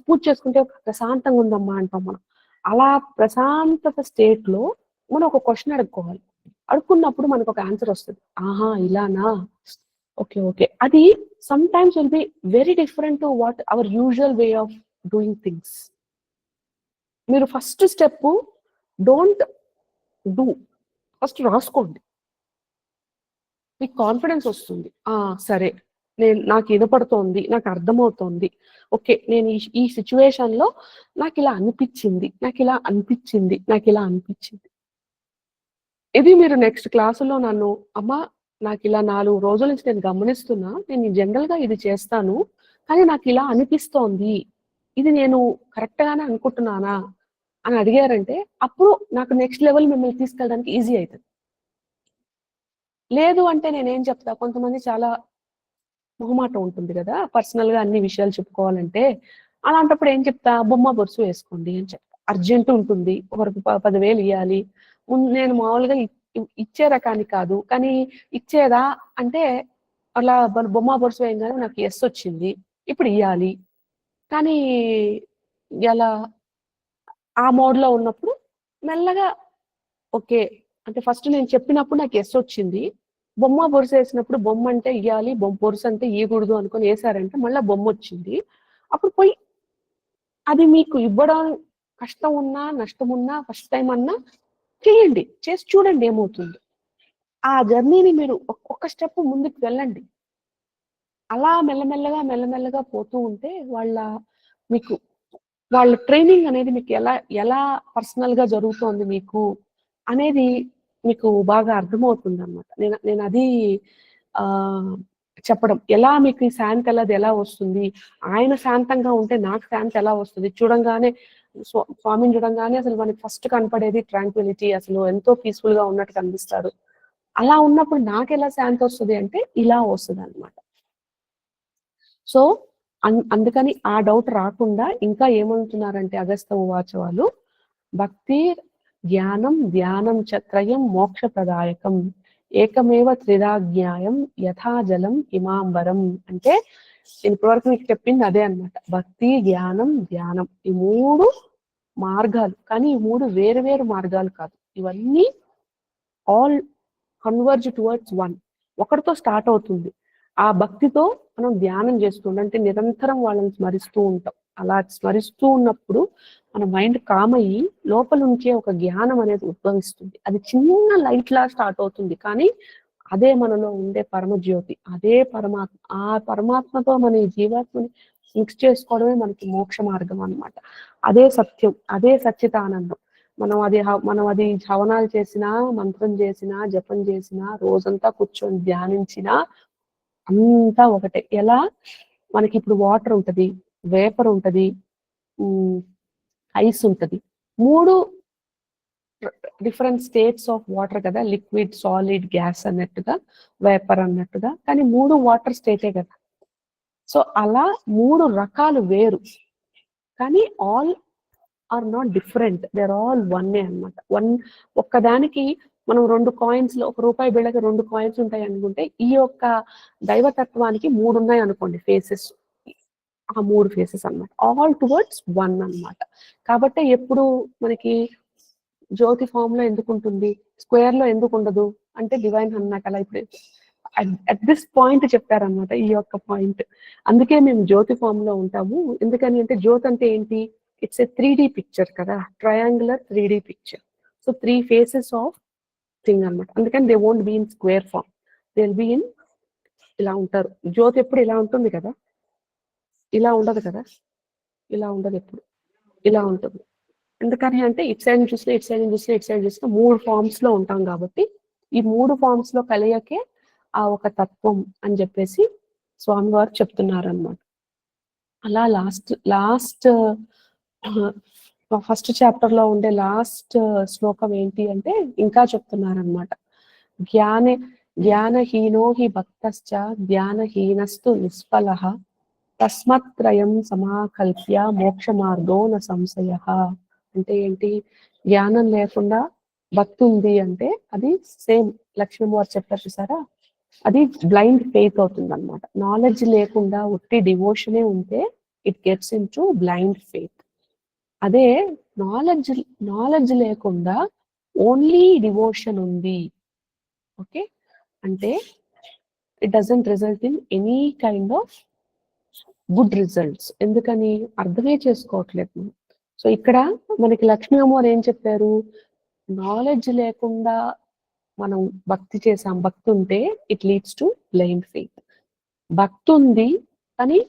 Speaker 1: పూజ చేసుకుంటే ఒక ప్రశాంతంగా ఉందమ్మా అంటాం మనం. అలా ప్రశాంతత స్టేట్ లో మనం ఒక క్వశ్చన్ అడుక్కోవాలి. అడుక్కున్నప్పుడు మనకు ఒక ఆన్సర్ వస్తుంది, ఆహా ఇలానా, ఓకే ఓకే. అది sometimes will be very different to what our usual way of doing things. మీరు first step don't do, first రాసుకోండి, మీకు కాన్ఫిడెన్స్ వస్తుంది. సరే నాకు వినపడుతోంది, నాకు అర్థమవుతోంది, ఓకే నేను ఈ సిచ్యువేషన్ లో నాకు ఇలా అనిపించింది, నాకు ఇలా అనిపించింది, నాకు ఇలా అనిపించింది. ఇది మీరు నెక్స్ట్ క్లాసులో నన్ను, అమ్మా నాకు ఇలా 4 రోజుల నుంచి నేను గమనిస్తున్నా, నేను జనరల్ గా ఇది చేస్తాను, కానీ నాకు ఇలా అనిపిస్తోంది, ఇది నేను కరెక్ట్ గానే అనుకుంటున్నానా అని అడిగారంటే, అప్పుడు నాకు నెక్స్ట్ లెవెల్ మిమ్మల్ని తీసుకెళ్ళడానికి ఈజీ అవుతుంది. లేదు అంటే నేనేం చెప్తా, కొంతమంది చాలా మొహమాటం ఉంటుంది కదా పర్సనల్ గా అన్ని విషయాలు చెప్పుకోవాలంటే, అలాంటప్పుడు ఏం చెప్తా, బొమ్మ బొరుసు వేసుకోండి అని చెప్తా. అర్జెంట్ ఉంటుంది, ఒకరికి 10,000 ఇవ్వాలి, నేను మామూలుగా ఇచ్చే రకాన్ని కాదు, కానీ ఇచ్చేదా అంటే అలా బొమ్మ బొరుసు వేయగానే నాకు ఎస్ వచ్చింది, ఇప్పుడు ఇవ్వాలి, కానీ ఎలా ఆ మోడ్ లో ఉన్నప్పుడు మెల్లగా ఓకే అంటే ఫస్ట్ నేను చెప్పినప్పుడు నాకు ఎస్ వచ్చింది, బొమ్మ బొరుసు వేసినప్పుడు బొమ్మ అంటే ఇవ్వాలి, బొరుసు అంటే ఇవ్వకూడదు అనుకుని వేసారంటే మళ్ళీ బొమ్మ వచ్చింది. అప్పుడు పోయి అది మీకు ఇవ్వడం కష్టం ఉన్నా నష్టం ఉన్నా ఫస్ట్ టైం అన్నా చేయండి, చేసి చూడండి ఏమవుతుంది. ఆ జర్నీని మీరు ఒక్క స్టెప్ ముందుకు వెళ్ళండి. అలా మెల్లమెల్లగా మెల్లమెల్లగా పోతూ ఉంటే మీకు వాళ్ళ ట్రైనింగ్ అనేది మీకు ఎలా ఎలా పర్సనల్ గా జరుగుతోంది మీకు అనేది మీకు బాగా అర్థమవుతుంది అనమాట. నేను అది ఆ చెప్పడం, ఎలా మీకు ఈ శాంతి ఎలా వస్తుంది, ఆయన శాంతంగా ఉంటే నాకు శాంతి ఎలా వస్తుంది. చూడంగానే స్వామిని చూడంగానే అసలు మనకి ఫస్ట్ కనపడేది ట్రాంక్విలిటీ, అసలు ఎంతో పీస్ఫుల్ గా ఉన్నట్టు కనిపిస్తారు. అలా ఉన్నప్పుడు నాకు ఎలా శాంతి వస్తుంది అంటే ఇలా వస్తుంది అనమాట. సో అందుకని ఆ డౌట్ రాకుండా ఇంకా ఏమంటున్నారంటే అగస్త్య ఉవాచ వాళ్ళు, భక్తి జ్ఞానం ధ్యానం చత్రయం మోక్ష ప్రదాయకం ఏకమేవ త్రిదాజ్ఞాయం యథాజలం ఇమాంబరం. అంటే నేను ఇప్పటివరకు మీకు చెప్పింది అదే అనమాట. భక్తి జ్ఞానం ధ్యానం ఈ 3 మార్గాలు, కానీ ఈ 3 వేరు వేరు మార్గాలు కాదు, ఇవన్నీ ఆల్ కన్వర్జ్ టువర్డ్స్ వన్, ఒకటితో స్టార్ట్ అవుతుంది. ఆ భక్తితో మనం ధ్యానం చేస్తుంటాం, అంటే నిరంతరం వాళ్ళని స్మరిస్తూ ఉంటాం. అలా స్మరిస్తూ ఉన్నప్పుడు మన మైండ్ కామ్ అయ్యి లోపల నుంచే ఒక జ్ఞానం అనేది ఉద్భవిస్తుంది. అది చిన్న లైట్ లా స్టార్ట్ అవుతుంది, కానీ అదే మనలో ఉండే పరమజ్యోతి, అదే పరమాత్మ. ఆ పరమాత్మతో మన ఈ జీవాత్మని మిక్స్ చేసుకోవడమే మనకి మోక్ష మార్గం అన్నమాట. అదే సత్యం, అదే సచ్చితానందం. మనం అది హవనాలు చేసినా, మంత్రం చేసినా, జపం చేసినా, రోజంతా కూర్చొని ధ్యానించినా అంతా ఒకటే. ఎలా మనకి ఇప్పుడు వాటర్ ఉంటది, వేపర్ ఉంటది, ఐస్ ఉంటది. 3 డిఫరెంట్ స్టేట్స్ ఆఫ్ వాటర్ కదా, లిక్విడ్, సాలిడ్, గ్యాస్ అన్నట్టుగా, వేపర్ అన్నట్టుగా, కానీ 3 వాటర్ స్టేటే కదా. సో అలా 3 రకాలు వేరు, కానీ all are not different, they're all వన్నే అనమాట. ఒక్కదానికి మనం 2 కాయిన్స్ లో, ఒక రూపాయి బిళ్ళకి 2 కాయిన్స్ ఉంటాయి అనుకుంటే, ఈ యొక్క దైవతత్వానికి 3 ఉన్నాయి అనుకోండి ఫేసెస్. ఆ 3 ఫేసెస్ అన్నమాట, ఆల్ టువర్డ్స్ వన్ అన్నమాట. కాబట్టి ఎప్పుడు మనకి జ్యోతి ఫామ్ లో ఎందుకు ఉంటుంది, స్క్వేర్ లో ఎందుకు ఉండదు అంటే డివైన్ అన్నమాట. అలా ఇప్పుడు అట్ దిస్ పాయింట్ చెప్పారనమాట, ఈ యొక్క పాయింట్. అందుకే మేము జ్యోతి ఫామ్ లో ఉంటాము. ఎందుకని అంటే జ్యోతి అంటే ఏంటి, ఇట్స్ ఏ 3D పిక్చర్ కదా, triangular 3D picture. So 3 faces of thing అనమాట. అందుకని they won't be in square form, they will be in, ఇలా ఉంటారు. జ్యోతి ఎప్పుడు ఇలా ఉంటుంది కదా, ఇలా ఉండదు కదా, ఇలా ఉండదు, ఎప్పుడు ఇలా ఉంటుంది. ఎందుకని అంటే ఇట్ సైడ్ చూసినా, ఇట్ సైడ్ చూసినా, ఇట్ సైడ్ చూసినా 3 ఫార్మ్స్ లో ఉంటాం కాబట్టి, ఈ 3 ఫార్మ్స్ లో కలియకే ఆ ఒక తత్వం అని చెప్పేసి స్వామివారు చెప్తున్నారు అన్నమాట. అలా లాస్ట్ ఫస్ట్ చాప్టర్ లో ఉండే లాస్ట్ శ్లోకం ఏంటి అంటే ఇంకా చెప్తున్నారనమాట. జ్ఞానహీనో హి భక్తశ్చ జ్ఞానహీనస్తు నిష్ఫలః తస్మత్త్రయం సమాకల్ప్య మోక్ష మార్గో న సంశయః. అంటే ఏంటి, జ్ఞానం లేకుండా భక్తి ఉంది అంటే అది సేమ్ లక్ష్మీవారు చెప్పారు చూసారా, అది బ్లైండ్ ఫెయిత్ అవుతుంది అనమాట. నాలెడ్జ్ లేకుండా ఉట్టి డివోషనే ఉంటే it gets in to blind faith. అదే నాలెడ్జ్ లేకుండా ఓన్లీ డివోషన్ ఉంది, ఓకే, అంటే it doesn't result in any kind of good results. ఎందుకని అర్థమే చేసుకోవట్లేదు మనం. సో ఇక్కడ మనకి లక్ష్మీ అమ్మవారు ఏం చెప్పారు, నాలెడ్జ్ లేకుండా మనం భక్తి చేసాం, భక్తి ఉంటే it leads to blind faith. భక్తి ఉంది కానీ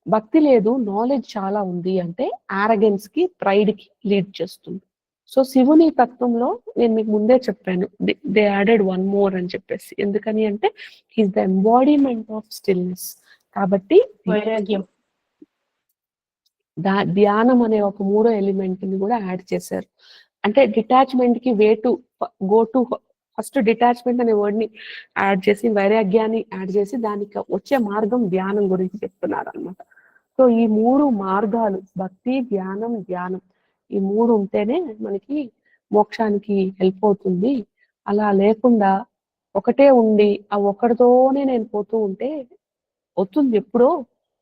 Speaker 1: భక్తి లేదు, నాలెడ్జ్ చాలా ఉంది అంటే ఆరగెన్స్ కి, ప్రైడ్ కి లీడ్ చేస్తుంది. సో శివుని తత్వంలో నేను మీకు ముందే చెప్పాను, దే యాడెడ్ వన్ మోర్ అని చెప్పేసి. ఎందుకని అంటే he's the embodiment of stillness. కాబట్టి
Speaker 4: వైరాగ్యం,
Speaker 1: ధ్యానం అనే ఒక 3వ ఎలిమెంట్ ని కూడా యాడ్ చేశారు. అంటే డిటాచ్మెంట్ కి గో టు ఫస్ట్ డిటాచ్మెంట్ అనే వర్డ్ ని యాడ్ చేసి, వైరాగ్యాన్ని యాడ్ చేసి, దానికి వచ్చే మార్గం ధ్యానం గురించి చెప్తున్నారు అనమాట. సో ఈ 3 మార్గాలు, భక్తి, ధ్యానం, ఈ 3 ఉంటేనే మనకి మోక్షానికి హెల్ప్ అవుతుంది. అలా లేకుండా ఒకటే ఉండి ఆ ఒక్కడితోనే నేను పోతూ ఉంటే అవుతుంది ఎప్పుడో,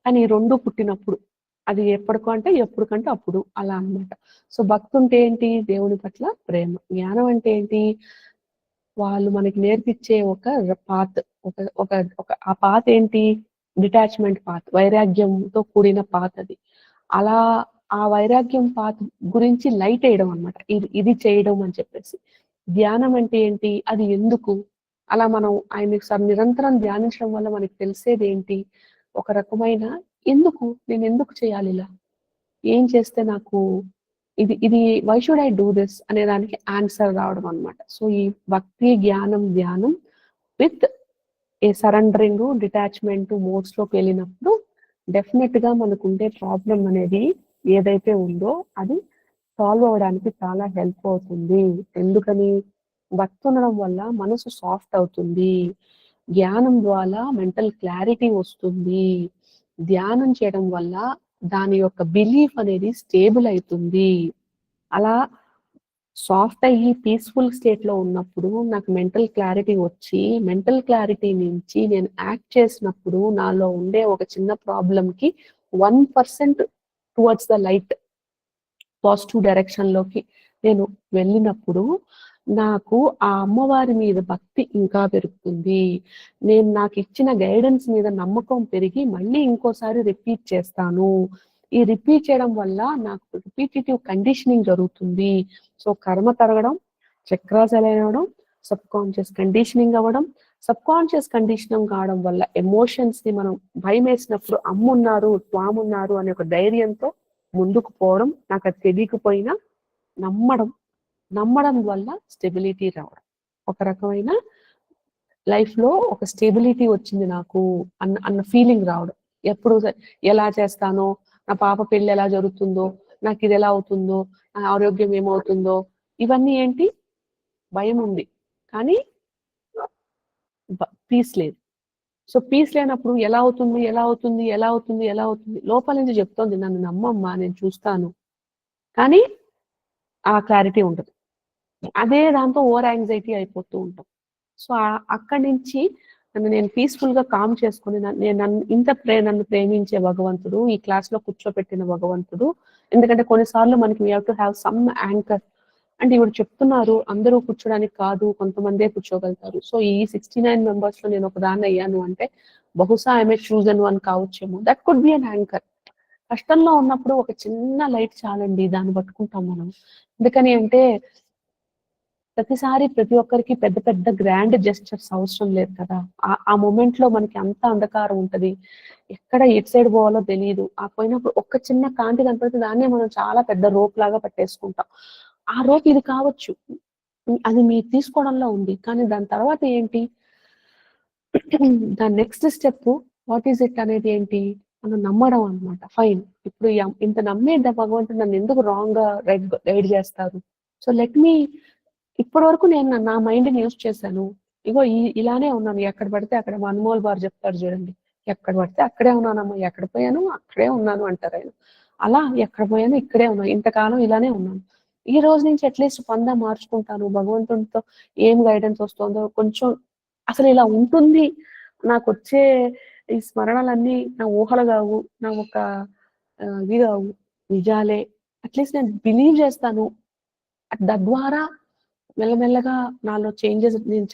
Speaker 1: కానీ ఈ 2 పుట్టినప్పుడు అది ఎప్పటికో అంటే ఎప్పటికంటే అప్పుడు, అలా అన్నమాట. సో భక్తి ఉంటే ఏంటి, దేవుని పట్ల ప్రేమ. జ్ఞానం అంటే ఏంటి, వాళ్ళు మనకి నేర్పించే ఒక పాత్, ఒక ఆ పాత్ ఏంటి, డిటాచ్మెంట్ పాత్, వైరాగ్యంతో కూడిన పాత్ అది. అలా ఆ వైరాగ్యం పాత్ గురించి లైట్ వేయడం అనమాట, ఇది చేయడం అని చెప్పేసి. ధ్యానం అంటే ఏంటి, అది ఎందుకు, అలా మనం ఆయన నిరంతరం ధ్యానించడం వల్ల మనకి తెలిసేది ఏంటి, ఒక రకమైన ఎందుకు, నేను ఎందుకు చేయాలి ఇలా, ఏం చేస్తే నాకు ఇది why should I do this అనే దానికి ఆన్సర్ రావడం అనమాట. సో ఈ భక్తి, ధ్యానం with a surrendering, detachment modes లోకి వెళ్ళినప్పుడు డెఫినెట్ గా మనకు ఉండే ప్రాబ్లం అనేది ఏదైతే ఉందో అది సాల్వ్ అవడానికి చాలా హెల్ప్ అవుతుంది. ఎందుకని, భక్తి ఉండడం వల్ల మనసు సాఫ్ట్ అవుతుంది, జ్ఞానం ద్వారా మెంటల్ క్లారిటీ వస్తుంది, ధ్యానం చేయడం వల్ల దాని యొక్క బిలీఫ్ అనేది స్టేబుల్ అవుతుంది. అలా సాఫ్ట్ అయ్యి పీస్ఫుల్ స్టేట్ లో ఉన్నప్పుడు నాకు మెంటల్ క్లారిటీ వచ్చి, మెంటల్ క్లారిటీ నుంచి నేను యాక్ట్ చేసినప్పుడు నాలో ఉండే ఒక చిన్న ప్రాబ్లం కి 1% towards the light, positive direction లోకి నేను వెళ్ళినప్పుడు నాకు ఆ అమ్మవారి మీద భక్తి ఇంకా పెరుగుతుంది. నేను నాకు ఇచ్చిన గైడెన్స్ మీద నమ్మకం పెరిగి మళ్ళీ ఇంకోసారి రిపీట్ చేస్తాను. ఈ రిపీట్ చేయడం వల్ల నాకు రిపీటేటివ్ కండిషనింగ్ జరుగుతుంది. సో కర్మ తరగడం, చక్రాస్ అలైన్ అవ్వడం, సబ్ కాన్షియస్ కండిషనింగ్ అవ్వడం, సబ్ కాన్షియస్ కండిషనింగ్ కావడం వల్ల ఎమోషన్స్ ని మనం భయం వేసినప్పుడు అమ్మున్నారు స్వామున్నారు అనే ఒక ధైర్యంతో ముందుకు పోవడం, నాకు అది తెలియకపోయినా నమ్మడం వల్ల స్టెబిలిటీ రావడం, ఒక రకమైన లైఫ్ లో ఒక స్టెబిలిటీ వచ్చింది నాకు అన్న ఫీలింగ్ రావడం. ఎప్పుడు ఎలా చేస్తానో, నా పాప పెళ్లి ఎలా జరుగుతుందో, నాకు ఇది ఎలా అవుతుందో, నా ఆరోగ్యం ఏమవుతుందో, ఇవన్నీ ఏంటి భయం ఉంది కానీ పీస్ లేదు. సో పీస్ లేనప్పుడు ఎలా అవుతుంది ఎలా అవుతుంది ఎలా అవుతుంది ఎలా అవుతుంది లోపల నుంచి చెప్తోంది నన్ను నమ్మమ్మా నేను చూస్తాను, కానీ ఆ క్లారిటీ ఉండదు. అదే దాంతో ఓవర్ యాంగ్జైటీ అయిపోతూ ఉంటాం. సో అక్కడి నుంచి నన్ను నేను పీస్ఫుల్ గా కామ్ చేసుకుని నన్ను ప్రేమించే భగవంతుడు, ఈ క్లాస్ లో కూర్చోపెట్టిన భగవంతుడు. ఎందుకంటే కొన్నిసార్లు మనకి we have to have some anchor. అంటే ఇప్పుడు చెప్తున్నారు అందరూ కూర్చోడానికి కాదు, కొంతమందే కూర్చోగలుగుతారు. సో ఈ 69 మెంబర్స్ లో నేను ఒక దాన్ని అయ్యాను అంటే బహుశా ఐఎమ్ చూజన్ వన్ కావచ్చేమో. That could be an anchor. కష్టంలో ఉన్నప్పుడు ఒక చిన్న లైట్ చాలండి, దాన్ని పట్టుకుంటాం మనం. ఎందుకని అంటే ప్రతిసారి ప్రతి ఒక్కరికి పెద్ద పెద్ద గ్రాండ్ జెస్చర్స్ అవసరం లేదు కదా. ఆ మూమెంట్ లో మనకి అంత అంధకారం ఉంటది, ఎక్కడ ఎటు సైడ్ పోవాలో తెలియదు. ఆ పోయినప్పుడు ఒక్క చిన్న కాంతి కనపడితే దాన్నే మనం చాలా పెద్ద రోప్ లాగా పట్టేసుకుంటాం. ఆ రోప్ ఇది కావచ్చు, అది మీరు తీసుకోవడంలో ఉంది, కానీ దాని తర్వాత ఏంటి, దాని next step what is it అనేది ఏంటి, మనం నమ్మడం అనమాట. ఫైన్, ఇప్పుడు ఇంత నమ్మే భగవంతుడు నన్ను ఎందుకు రాంగ్ గా గైడ్ చేస్తారు. సో లెట్ మీ, ఇప్పటి వరకు నేను నా మైండ్ ని యూజ్ చేశాను, ఇగో ఇలానే ఉన్నాను, ఎక్కడ పడితే అక్కడ. మన్మోహన్ బార్ చెప్తారు చూడండి, ఎక్కడ పడితే అక్కడే ఉన్నానమ్మా, ఎక్కడ పోయాను అక్కడే ఉన్నాను అంటారు ఆయన. అలా ఎక్కడ పోయాను ఇక్కడే ఉన్నాను, ఇంతకాలం ఇలానే ఉన్నాను. ఈ రోజు నుంచి అట్లీస్ట్ పందా మార్చుకుంటాను, భగవంతుడితో ఏం గైడెన్స్ వస్తుందో కొంచెం, అసలు ఇలా ఉంటుంది, నాకు వచ్చే ఈ స్మరణలన్నీ నా ఊహలు కావు, నా ఒక ఇవి కావు, నిజాలే. అట్లీస్ట్ నేను బిలీవ్ చేస్తాను. తద్వారా మెల్లమెల్లగా నాలో చేంజెస్, నేను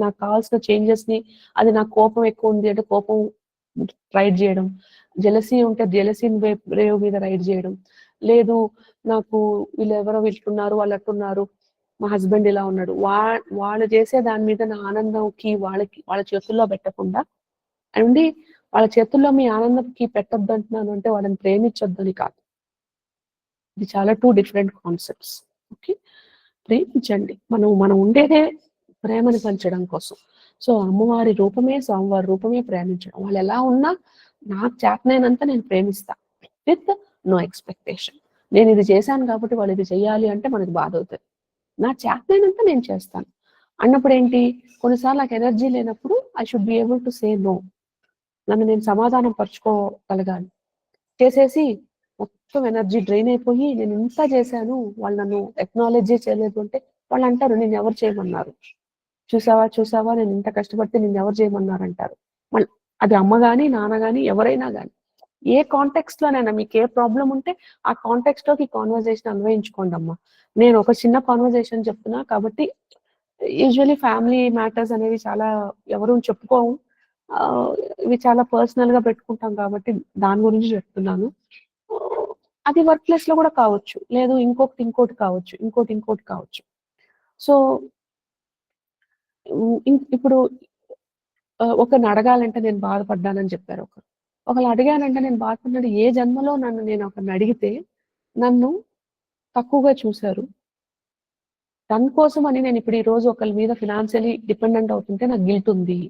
Speaker 1: నాకు కావాల్సిన చేంజెస్ ని, అది నాకు కోపం ఎక్కువ ఉంది అంటే కోపం రైడ్ చేయడం, జెలసీ ఉంటే జెలసీని రేవ్ మీద రైడ్ చేయడం, లేదు నాకు వీళ్ళు ఎవరో వీళ్ళున్నారు వాళ్ళు అట్టున్నారు, మా హస్బెండ్ ఇలా ఉన్నాడు, వాళ్ళు చేసే దాని మీద నా ఆనందంకి వాళ్ళ చేతుల్లో పెట్టకుండా అండి, వాళ్ళ చేతుల్లో మీ ఆనందంకి పెట్టొద్దు అంటున్నాను అంటే వాళ్ళని ప్రేమించొద్దని కాదు. ఇది చాలా 2 డిఫరెంట్ కాన్సెప్ట్స్. ఓకే, ప్రేమించండి. మనం ఉండేదే ప్రేమని పంచడం కోసం. సో అమ్మవారి రూపమే, స్వామివారి రూపమే ప్రేమించడం. వాళ్ళు ఎలా ఉన్నా నాకు చేతనైనంత నేను ప్రేమిస్తా, విత్ నో ఎక్స్పెక్టేషన్. నేను ఇది చేశాను కాబట్టి వాళ్ళు ఇది చెయ్యాలి అంటే మనకు బాధ అవుతుంది. నా చేతనైనంత నేను చేస్తాను అన్నప్పుడు ఏంటి, కొన్నిసార్లు నాకు ఎనర్జీ లేనప్పుడు I should be able to say no. నన్ను నేను సమాధానం పరుచుకోగలగాలి. చేసేసి మొత్తం ఎనర్జీ డ్రైన్ అయిపోయి నేను ఇంత చేశాను, వాళ్ళు నన్ను ఎక్నాలజీ చేయలేదు అంటే వాళ్ళు అంటారు నేను ఎవరు చేయమన్నారు, చూసావా నేను ఇంత కష్టపడితే నేను ఎవరు చేయమన్నారు అంటారు. మళ్ళీ అది అమ్మ గాని నాన్న గాని ఎవరైనా గాని, ఏ కాంటెక్స్ట్ లోనైనా మీకు ఏ ప్రాబ్లం ఉంటే ఆ కాంటెక్స్ట్ లోకి కాన్వర్జేషన్ అన్వయించుకోండి అమ్మా. నేను ఒక చిన్న కాన్వర్జేషన్ చెప్తున్నా కాబట్టి, యూజువల్లీ ఫ్యామిలీ మ్యాటర్స్ అనేవి చాలా ఎవరు చెప్పుకోము, ఇవి చాలా పర్సనల్ గా పెట్టుకుంటాం కాబట్టి దాని గురించి చెప్తున్నాను. అది వర్క్ ప్లేస్ లో కూడా కావచ్చు, లేదు ఇంకోటి కావచ్చు. సో ఇప్పుడు ఒకరిని అడగాలంటే నేను బాధపడ్డానని చెప్పారు ఒకరు అడిగానంటే నేను బాధపడ్డాను. ఏ జన్మలో నేను ఒకరిని అడిగితే నన్ను తక్కువగా చూశారు, దాని కోసం అని నేను ఇప్పుడు ఈ రోజు ఒకరి మీద ఫినాన్షియలీ డిపెండెంట్ అవుతుంటే నాకు గిల్ట్ ఉంది.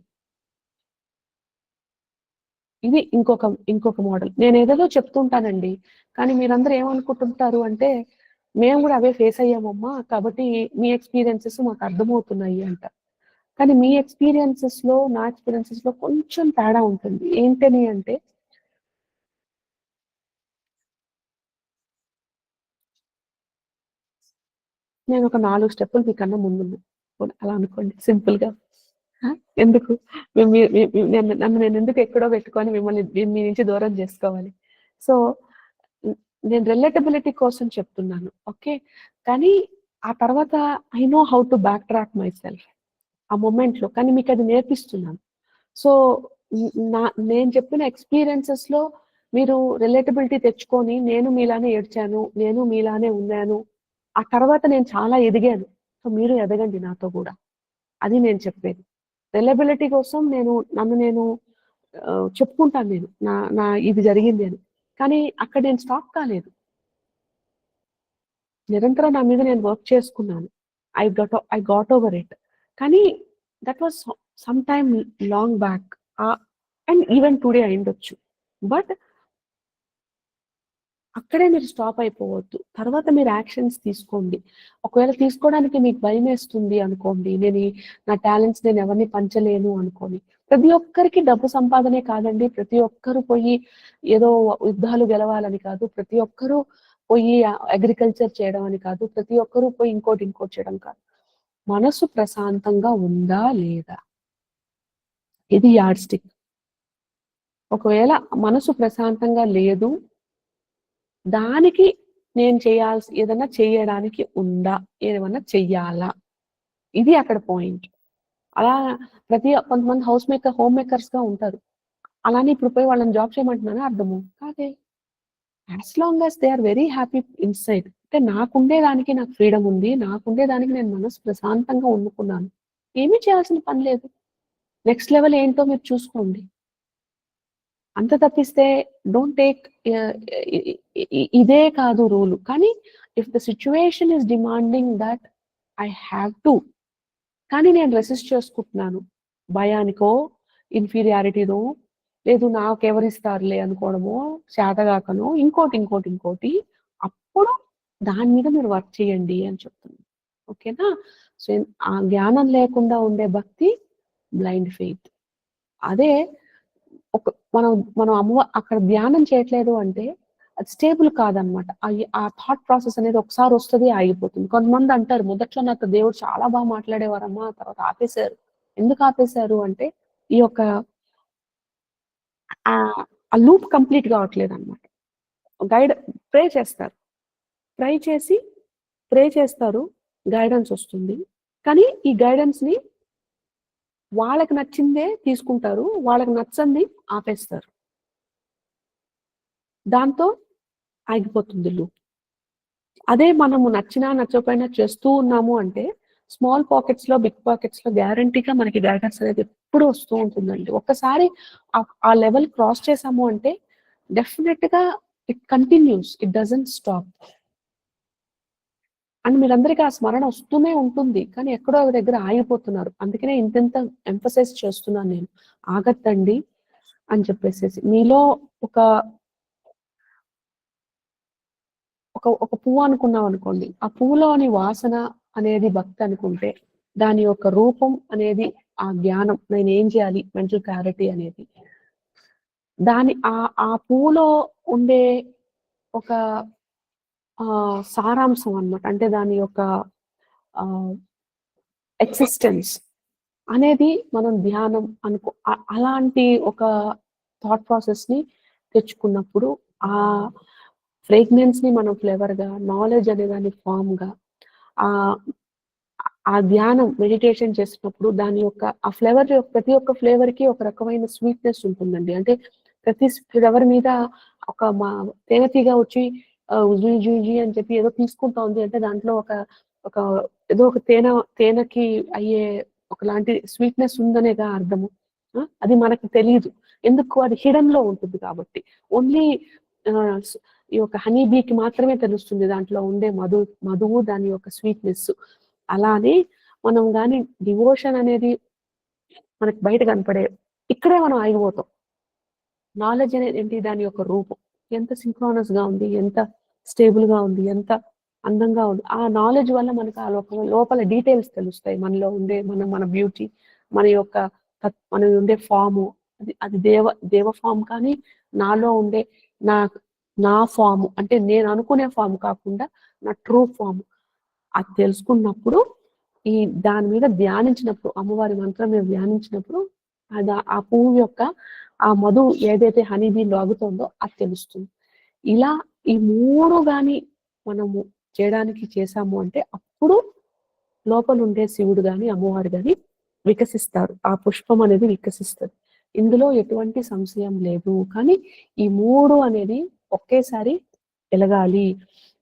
Speaker 1: ఇది ఇంకొక మోడల్. నేను ఏదేదో చెప్తుంటానండి, కానీ మీరందరూ ఏమనుకుంటుంటారు అంటే మేము కూడా అవే ఫేస్ అయ్యామమ్మా కాబట్టి మీ ఎక్స్పీరియన్సెస్ మాకు అర్థమవుతున్నాయి అంట. కానీ మీ ఎక్స్పీరియన్సెస్ లో నా ఎక్స్పీరియన్సెస్ లో కొంచెం తేడా ఉంటుంది. ఏంటని అంటే నేను ఒక 4 స్టెప్పులు మీకన్నా ముందున్నా, అలా అనుకోండి సింపుల్ గా. ఎందుకు నన్ను నేను ఎందుకు ఎక్కడో పెట్టుకొని మిమ్మల్ని మీ నుంచి దూరం చేసుకోవాలి. సో నేను రిలేటబిలిటీ కోసం చెప్తున్నాను. ఓకే, కానీ ఆ తర్వాత I know how to back track my self ఆ మూమెంట్లో. కానీ మీకు అది నేర్పిస్తున్నాను. సో నేను చెప్పిన ఎక్స్పీరియన్సెస్ లో మీరు రిలేటబిలిటీ తెచ్చుకొని నేను మీలానే ఏడ్చాను, నేను మీలానే ఉన్నాను, ఆ తర్వాత నేను చాలా ఎదిగాను, సో మీరు ఎదగండి నాతో కూడా. అది నేను చెప్పేది. రిలయబిలిటీ కోసం నన్ను నేను చెప్పుకుంటాను, నేను నా ఇది జరిగింది అని. కానీ అక్కడ నేను స్టాప్ కాలేదు, నిరంతరం నా మీద నేను వర్క్ చేసుకున్నాను. I got over it. కానీ that was some time long back, and even today అయిండొచ్చు. బట్ అక్కడే మీరు స్టాప్ అయిపోవద్దు. తర్వాత మీరు యాక్షన్స్ తీసుకోండి. ఒకవేళ తీసుకోవడానికి మీకు భయం వేస్తుంది అనుకోండి, నా టాలెంట్స్ నేను ఎవరిని పంచలేను అనుకోని, ప్రతి ఒక్కరికి డబ్బు సంపాదనే కాదండి, ప్రతి ఒక్కరు పోయి ఏదో యుద్ధాలు గెలవాలని కాదు, ప్రతి ఒక్కరూ పోయి అగ్రికల్చర్ చేయడం అని కాదు, ప్రతి ఒక్కరూ పోయి ఇంకోటి చేయడం కాదు. మనసు ప్రశాంతంగా ఉందా లేదా, ఇది యార్డ్ స్టిక్. ఒకవేళ మనసు ప్రశాంతంగా లేదు, దానికి నేను ఏదన్నా చేయడానికి ఉందా, ఏదన్నా చెయ్యాలా, ఇది అక్కడ పాయింట్. అలా కొంతమంది హోమ్ మేకర్స్ గా ఉంటారు. అలానే ఇప్పుడు పోయి వాళ్ళని జాబ్ చేయమంటున్నాను అర్థము కాదే. As long as they are very happy inside, అంటే నాకుండేదానికి నాకు ఫ్రీడమ్ ఉంది, నాకుండేదానికి నేను మనసు ప్రశాంతంగా వండుకున్నాను, ఏమీ చేయాల్సిన పని లేదు. నెక్స్ట్ లెవెల్ ఏంటో మీరు చూసుకోండి. అంత తప్పిస్తే డోంట్ టేక్ ఇదే కాదు రూల్. కానీ if the situation is demanding that I have to, కానీ నేను రెసిస్ట్ చేసుకుంటున్నాను భయానికో, ఇన్ఫీరియారిటీనో, లేదు నాకెవరిస్తారులే అనుకోవడమో, చేతగాకనో, ఇంకోటి, అప్పుడు దాని మీద మీరు వర్క్ చేయండి అని చెప్తున్నాను. ఓకేనా? సో ఆ జ్ఞానం లేకుండా ఉండే భక్తి బ్లైండ్ ఫెయిత్. అదే మనం అక్కడ ధ్యానం చేయట్లేదు అంటే అది స్టేబుల్ కాదనమాట. ఆ థాట్ ప్రాసెస్ అనేది ఒకసారి వస్తుంది, ఆగిపోతుంది. కొంతమంది అంటారు, మొదట్లో నాతో దేవుడు చాలా బాగా మాట్లాడేవారమ్మా, తర్వాత ఆపేశారు. ఎందుకు ఆపేశారు అంటే ఈ యొక్క ఆ లూప్ కంప్లీట్ కావట్లేదు అనమాట. ప్రే చేస్తారు, గైడెన్స్ వస్తుంది. కానీ ఈ గైడెన్స్ ని వాళ్ళకి నచ్చిందే తీసుకుంటారు, వాళ్ళకి నచ్చంది ఆపేస్తారు. దాంతో ఆగిపోతుంది లూప్. అదే మనము నచ్చినా నచ్చకపోయినా చేస్తూ ఉన్నాము అంటే స్మాల్ పాకెట్స్ లో, బిగ్ పాకెట్స్ లో గ్యారంటీగా మనకి గైడెన్స్ అనేది ఎప్పుడు వస్తూ ఉంటుందండి. ఒక్కసారి ఆ లెవెల్ క్రాస్ చేసాము అంటే డెఫినెట్ గా it continues, it doesn't stop. And మీరందరికీ ఆ స్మరణ వస్తూనే ఉంటుంది, కానీ ఎక్కడో ఒక దగ్గర ఆగిపోతున్నారు. అందుకనే ఇంత ఎంఫసైజ్ చేస్తున్నాను నేను, ఆగద్దండి అని చెప్పేసి. మీలో ఒక పువ్వు అనుకున్నాం అనుకోండి, ఆ పువ్వులోని వాసన అనేది భక్తి అనుకుంటే, దాని యొక్క రూపం అనేది ఆ జ్ఞానం, నేను ఏం చేయాలి, మెంటల్ క్లారిటీ అనేది, ఆ పువ్వులో ఉండే ఒక సారాంశం అన్నమాట. అంటే దాని యొక్క ఎక్సిస్టెన్స్ అనేది మనం ధ్యానం అలాంటి ఒక థాట్ ప్రాసెస్ ని తెచ్చుకున్నప్పుడు, ఆ ఫ్రేగ్రెన్స్ ని మనం ఫ్లేవర్ గా, నాలెడ్జ్ అనే దాన్ని ఫామ్ గా, ఆ ధ్యానం మెడిటేషన్ చేసినప్పుడు దాని యొక్క ఆ ఫ్లేవర్, ప్రతి ఒక్క ఫ్లేవర్ కి ఒక రకమైన స్వీట్నెస్ ఉంటుందండి. అంటే ప్రతి ఫ్లేవర్ మీద ఒక తేనెతీగ వచ్చి జూజీ అని చెప్పి ఏదో తీసుకుంటా ఉంది అంటే దాంట్లో ఒక ఏదో ఒక తేనెకి అయ్యే ఒకలాంటి స్వీట్నెస్ ఉందనేగా అర్థము. అది మనకు తెలియదు, ఎందుకు, అది హిడెన్ లో ఉంటుంది కాబట్టి. ఓన్లీ ఈ యొక్క హనీ బీకి మాత్రమే తెలుస్తుంది దాంట్లో ఉండే మధువు, దాని యొక్క స్వీట్నెస్. అలానే మనం కానీ డివోషన్ అనేది మనకి బయట కనపడే, ఇక్కడే మనం ఆగిపోతాం. నాలెడ్జ్ అనేది ఏంటి, దాని యొక్క రూపం ఎంత సింక్రోనస్ గా ఉంది, ఎంత స్టేబుల్ గా ఉంది, ఎంత అందంగా ఉంది. ఆ నాలెడ్జ్ వల్ల మనకు ఆ లోపల డీటెయిల్స్ తెలుస్తాయి, మనలో ఉండే మన బ్యూటీ, మన యొక్క మనం ఉండే ఫాము, అది దేవ ఫామ్, కానీ నాలో ఉండే నా ఫాము, అంటే నేను అనుకునే ఫామ్ కాకుండా నా ట్రూ ఫామ్, అది తెలుసుకున్నప్పుడు దాని మీద ధ్యానించినప్పుడు, అమ్మవారి మంత్రం మీద ధ్యానించినప్పుడు ఆ పువ్వు యొక్క ఆ మధు ఏదైతే హనీబీ లాగుతుందో అది తెలుస్తుంది. ఇలా ఈ 3 గాని మనము చేసాము అంటే అప్పుడు లోపల ఉండే శివుడు గాని అమ్మవారు గాని వికసిస్తారు. ఆ పుష్పం అనేది వికసిస్తుంది. ఇందులో ఎటువంటి సంశయం లేదు. కానీ ఈ 3 అనేది ఒకేసారి వెలగాలి.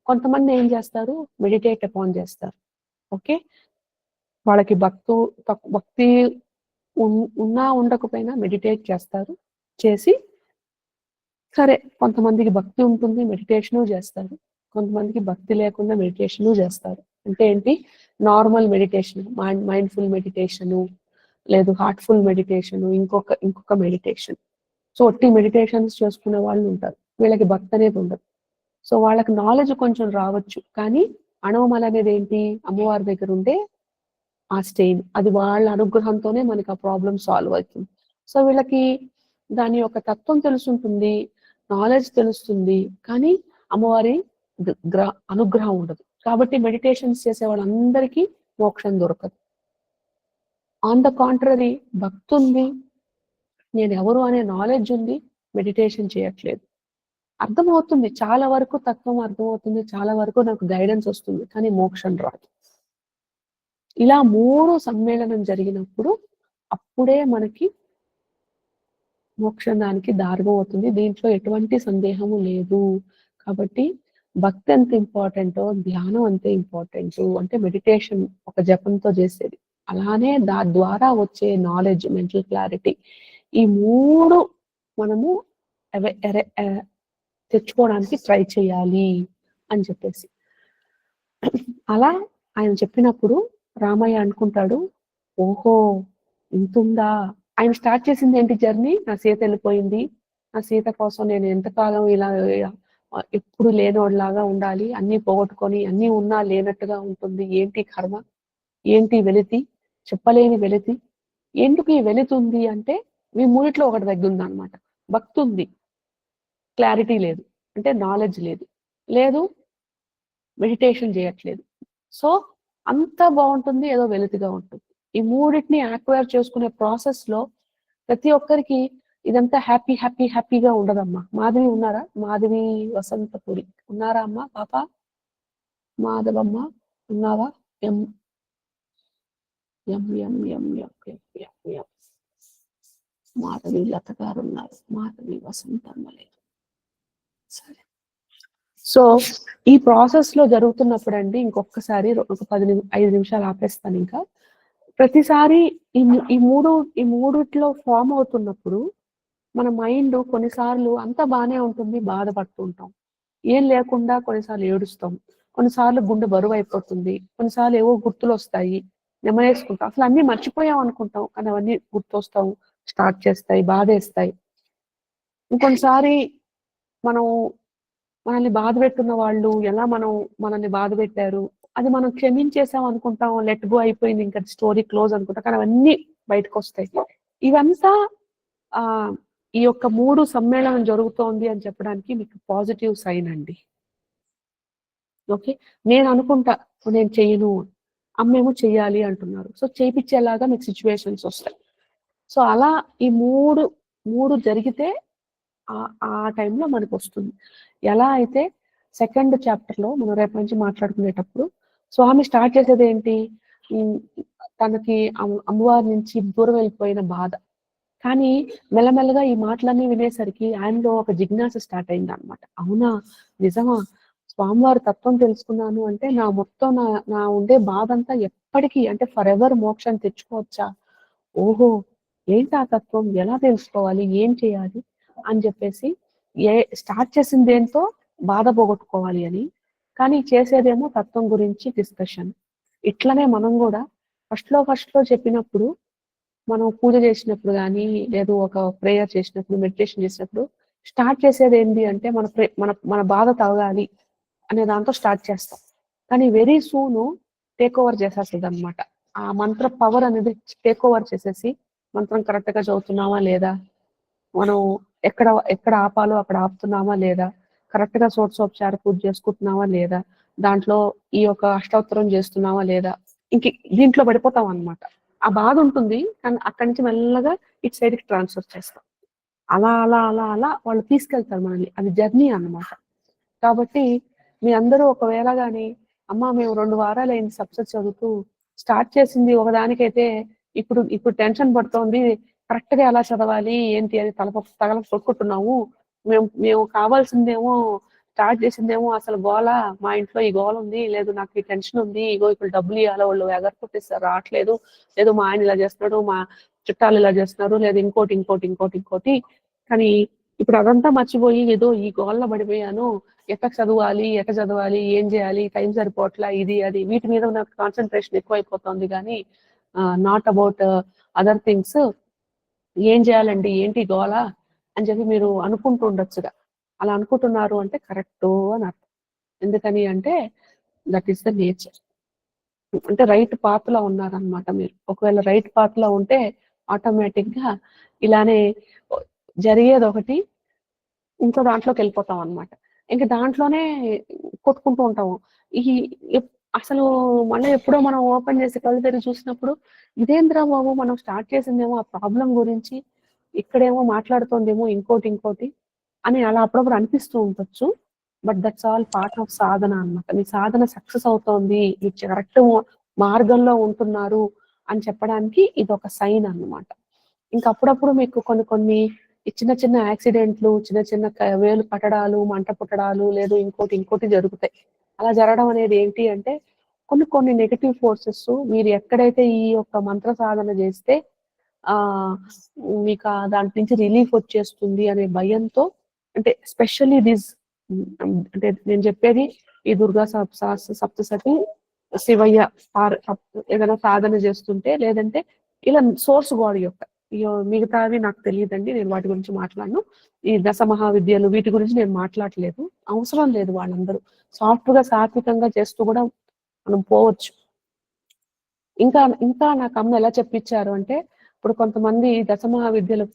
Speaker 1: కొంతమంది ఏం చేస్తారు, మెడిటేట్ అపాన్ చేస్తారు. ఓకే, వాళ్ళకి భక్తి ఉన్నా ఉండకపోయినా మెడిటేట్ చేస్తారు. చేసి సరే, కొంతమందికి భక్తి ఉంటుంది, మెడిటేషను చేస్తారు. కొంతమందికి భక్తి లేకుండా మెడిటేషను చేస్తారు. అంటే ఏంటి, నార్మల్ మెడిటేషన్, మైండ్ఫుల్ మెడిటేషను, లేదు హార్ట్ఫుల్ మెడిటేషను, ఇంకొక మెడిటేషన్. సో ఒట్టి మెడిటేషన్స్ చేసుకునే వాళ్ళు ఉంటారు. వీళ్ళకి భక్తి అనేది ఉండదు. సో వాళ్ళకి నాలెడ్జ్ కొంచెం రావచ్చు, కానీ అణువమల అనేది ఏంటి, అమ్మవారి దగ్గర ఉండే ఆ స్టెయిన్, అది వాళ్ళ అనుగ్రహంతోనే మనకి ఆ ప్రాబ్లం సాల్వ్ అవుతుంది. సో వీళ్ళకి దాని యొక్క తత్వం తెలుసుంటుంది, నాలెడ్జ్ తెలుస్తుంది, కానీ అమ్మవారి అనుగ్రహం ఉండదు. కాబట్టి మెడిటేషన్స్ చేసే వాళ్ళందరికీ మోక్షం దొరకదు. ఆన్ ద కాంట్రరీ, భక్తి ఉంది, నేను ఎవరు అనే నాలెడ్జ్ ఉంది, మెడిటేషన్ చేయట్లేదు. అర్థమవుతుంది, చాలా వరకు తత్వం అర్థమవుతుంది, చాలా వరకు నాకు గైడెన్స్ వస్తుంది, కానీ మోక్షం రాదు. ఇలా 3 సమ్మేళనం జరిగినప్పుడు అప్పుడే మనకి మోక్షానికి దారి అవుతుంది. దీంట్లో ఎటువంటి సందేహము లేదు. కాబట్టి భక్తి ఎంత ఇంపార్టెంటో ధ్యానం అంతే ఇంపార్టెంట్. అంటే మెడిటేషన్ ఒక జపంతో చేసేది, అలానే దాని ద్వారా వచ్చే నాలెడ్జ్, మెంటల్ క్లారిటీ, ఈ 3 మనము తెచ్చుకోవడానికి ట్రై చేయాలి అని చెప్పేసి. అలా ఆయన చెప్పినప్పుడు రామయ్య అనుకుంటాడు, ఓహో ఇంతుందా. ఆయన స్టార్ట్ చేసింది ఏంటి జర్నీ, నా సీత వెళ్ళిపోయింది, నా సీత కోసం నేను ఎంతకాలం ఇలా ఎప్పుడు లేనోడిలాగా ఉండాలి, అన్ని పోగొట్టుకొని అన్ని ఉన్నా లేనట్టుగా ఉంటుంది, ఏంటి కర్మ, ఏంటి వెలితి, చెప్పలేని వెలితి. ఎందుకు ఈ వెలితి ఉంది అంటే మీ మూడిట్లో ఒకటి దగ్గర ఉంది అనమాట. భక్తి ఉంది, క్లారిటీ లేదు, అంటే నాలెడ్జ్ లేదు, మెడిటేషన్ చేయట్లేదు. సో అంతా బాగుంటుంది, ఏదో వెలితిగా ఉంటుంది. ఈ మూడింటిని యాక్వైర్ చేసుకునే ప్రాసెస్ లో ప్రతి ఒక్కరికి ఇదంతా హ్యాపీగా ఉండదమ్మా. మాధవి ఉన్నారా, మాధవి వసంతపురి ఉన్నారా అమ్మా, పాప మాధవమ్మ ఉన్నావా, ఎం ఎం ఎం ఎం ఎం ఎం ఎం మాధవి లత గారు ఉన్నారు, మాధవి వసంతమ్మ లేదు. సరే, సో ఈ ప్రాసెస్ లో జరుగుతున్నప్పుడు అండి, ఇంకొకసారి ఒక 5 నిమిషాలు ఆపేస్తాను. ఇంకా ప్రతిసారి ఈ మూడిట్లో ఫామ్ అవుతున్నప్పుడు మన మైండ్ కొన్నిసార్లు అంతా బాగానే ఉంటుంది, బాధపడుతూ ఉంటాం, ఏం లేకుండా కొన్నిసార్లు ఏడుస్తాం, కొన్నిసార్లు గుండె బరువు అయిపోతుంది, కొన్నిసార్లు ఏవో గుర్తులు వస్తాయి, నెమరేసుకుంటాం, అసలు అన్ని మర్చిపోయాం అనుకుంటాం, కానీ అవన్నీ గుర్తొస్తాం, స్టార్ట్ చేస్తాయి, బాధేస్తాయి. ఇంకొన్నిసారి మనం మనల్ని బాధ పెట్టున్న వాళ్ళు ఎలా మనల్ని బాధ పెట్టారు, అది మనం క్షమించేసాం అనుకుంటాం, లెట్ గో అయిపోయింది, ఇంకా స్టోరీ క్లోజ్ అనుకుంటాం, కానీ అవన్నీ బయటకు వస్తాయి. ఇవంతా ఈ యొక్క 3 సమ్మేళనం జరుగుతోంది అని చెప్పడానికి మీకు పాజిటివ్ సైన్ అండి. ఓకే, నేను అనుకుంటా నేను చెయ్యను, అమ్మేమో చెయ్యాలి అంటున్నారు, సో చేయించేలాగా మీకు సిచ్యువేషన్స్ వస్తాయి. సో అలా ఈ మూడు జరిగితే ఆ టైంలో మనకు వస్తుంది. ఎలా అయితే సెకండ్ చాప్టర్ లో మనం రేపు నుంచి మాట్లాడుకునేటప్పుడు స్వామి స్టార్ట్ చేసేది ఏంటి, తనకి అమ్మవారి నుంచి దూరం వెళ్ళిపోయిన బాధ, కానీ మెల్లమెల్లగా ఈ మాటలన్నీ వినేసరికి ఆయనలో ఒక జిజ్ఞాస స్టార్ట్ అయింది అనమాట. అవునా, నిజమా, స్వామివారి తత్వం తెలుసుకున్నాను అంటే నా మొత్తం నా ఉండే బాధ అంతా ఎప్పటికీ, అంటే ఫర్ ఎవర్ మోక్షం తెచ్చుకోవచ్చా, ఓహో ఏంటి ఆ తత్వం, ఎలా తెలుసుకోవాలి, ఏం చేయాలి అని చెప్పేసి స్టార్ట్ చేసింది ఏంటో బాధ పోగొట్టుకోవాలి అని, కానీ చేసేదేమో తత్వం గురించి డిస్కషన్. ఇట్లనే మనం కూడా ఫస్ట్ లో చెప్పినప్పుడు, మనం పూజ చేసినప్పుడు కానీ లేదు ఒక ప్రేయర్ చేసినప్పుడు, మెడిటేషన్ చేసినప్పుడు స్టార్ట్ చేసేది ఏంటి అంటే మన బాధ తగ్గాలి అనే దాంతో స్టార్ట్ చేస్తాం, కానీ వెరీ సూన్ టేక్ ఓవర్ చేసేస్తుంది అనమాట. ఆ మంత్ర పవర్ అనేది టేక్ ఓవర్ చేసేసి మంత్రం కరెక్ట్ గా చదువుతున్నామా లేదా, మనం ఎక్కడ ఆపాలో అక్కడ ఆపుతున్నామా లేదా, కరెక్ట్ గా షోడశోపచార పూజ చేసుకుంటున్నామా లేదా, దాంట్లో ఈ యొక్క అష్టోత్తరం చేస్తున్నామా లేదా, దీంట్లో పడిపోతాం అనమాట. ఆ బాధ ఉంటుంది, కానీ అక్కడి నుంచి మెల్లగా ఇటు సైడ్ కి ట్రాన్స్ఫర్ చేస్తాం. అలా అలా అలా అలా వాళ్ళు తీసుకెళ్తారు మనల్ని, అది జర్నీ అన్నమాట. కాబట్టి మీ అందరూ ఒకవేళ కానీ అమ్మ మేము 2 వారాలు అయింది సబ్జెక్ట్ చదువుతూ, స్టార్ట్ చేసింది ఒకదానికైతే ఇప్పుడు టెన్షన్ పడుతోంది, కరెక్ట్ గా ఎలా చదవాలి ఏంటి అని తగల కొట్టుకుంటున్నాము. మేము కావాల్సిందేమో స్టార్ట్ చేసిందేమో అసలు గోల, మా ఇంట్లో ఈ గోల ఉంది, లేదు నాకు ఈ టెన్షన్ ఉంది, ఇగో ఇప్పుడు డబ్బులు ఇవ్వాలి, వాళ్ళు ఎగరకొట్టేస్తారు రావట్లేదు, లేదు మా ఆయన ఇలా చేస్తున్నాడు, మా చుట్టాలు ఇలా చేస్తున్నారు, లేదు ఇంకోటి. కానీ ఇప్పుడు అదంతా మర్చిపోయి ఏదో ఈ గోళ్ళ పడిపోయాను, ఎట్ట చదవాలి, ఏం చేయాలి, టైం సరిపోవట్లా, ఇది అది వీటి మీద నాకు కాన్సన్ట్రేషన్ ఎక్కువైపోతుంది కానీ నాట్ అబౌట్ అదర్ థింగ్స్. ఏం చేయాలండి, ఏంటి గోల అని చెప్పి మీరు అనుకుంటూ ఉండొచ్చుగా. అలా అనుకుంటున్నారు అంటే కరెక్ట్ అని అర్థం. ఎందుకని అంటే దట్ ఈస్ ద నేచర్. అంటే రైట్ పాత్ లో ఉన్నారనమాట మీరు. ఒకవేళ రైట్ పాత్ లో ఉంటే ఆటోమేటిక్ గా ఇలానే జరిగేది ఒకటి, ఇంకో దాంట్లోకి వెళ్ళిపోతాం అనమాట. ఇంకా దాంట్లోనే కొట్టుకుంటూ ఉంటాము. అసలు మళ్ళీ ఎప్పుడో మనం ఓపెన్ చేసి కళ్ళు తెరిచి చూసినప్పుడు ఇదేంద్రా బాబు మనం స్టార్ట్ చేసిందేమో ఆ ప్రాబ్లం గురించి, ఇక్కడేమో మాట్లాడుతోందేమో ఇంకోటి అని అలా అప్పుడప్పుడు అనిపిస్తూ ఉండొచ్చు. But that's all part of sadhana అనమాట. మీ సాధన సక్సెస్ అవుతోంది, మీరు కరెక్ట్ మార్గంలో ఉంటున్నారు అని చెప్పడానికి ఇది ఒక సైన్ అన్నమాట. ఇంకా అప్పుడప్పుడు మీకు కొన్ని చిన్న యాక్సిడెంట్లు, చిన్న వేలు పట్టడాలు, మంట పుట్టడాలు, లేదు ఇంకోటి జరుగుతాయి. అలా జరగడం అనేది ఏంటి అంటే కొన్ని నెగటివ్ ఫోర్సెస్ మీరు ఎక్కడైతే ఈ యొక్క మంత్ర సాధన చేస్తే మీకు దాంట్ నుంచి రిలీఫ్ వచ్చేస్తుంది అనే భయంతో, అంటే స్పెషల్లీ అంటే నేను చెప్పేది ఈ దుర్గా సప్తశతి, శివయ్య ఏదైనా సాధన చేస్తుంటే, లేదంటే ఇలా సోర్స్ గాడ్ యొక్క మిగతావి నాకు తెలియదండి, నేను వాటి గురించి మాట్లాడను. ఈ దశ మహావిద్యలు వీటి గురించి నేను మాట్లాడలేదు, అవసరం లేదు. వాళ్ళందరూ సాఫ్ట్ గా సాత్వికంగా చేస్తూ కూడా మనం పోవచ్చు. ఇంకా నాకు అమ్మ ఎలా చెప్పించారు అంటే, ఇప్పుడు కొంతమంది దశ మహావిద్యలు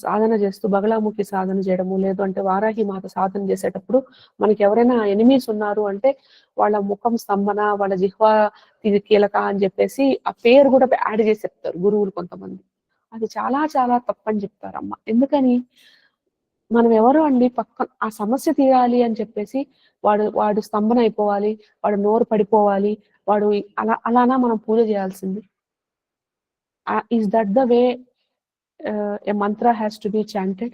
Speaker 1: సాధన చేస్తూ బగలాముఖి సాధన చేయడము, లేదు అంటే వారాహి మాత సాధన చేసేటప్పుడు మనకి ఎవరైనా ఎనిమీస్ ఉన్నారు అంటే వాళ్ళ ముఖం స్తంభన, వాళ్ళ జిహ్వ ఇది కీలక అని చెప్పేసి ఆ పేరు కూడా యాడ్ చేసి చెప్తారు గురువులు కొంతమంది. అది చాలా చాలా తప్పని చెప్తారమ్మ. ఎందుకని, మనం ఎవరు అండి పక్కన ఆ సమస్య తీరాలి అని చెప్పేసి వాడు స్తంభన అయిపోవాలి, వాడు నోరు పడిపోవాలి, వాడు అలానా మనం పూజ చేయాల్సింది? Is that the way A Mantra has to be chanted?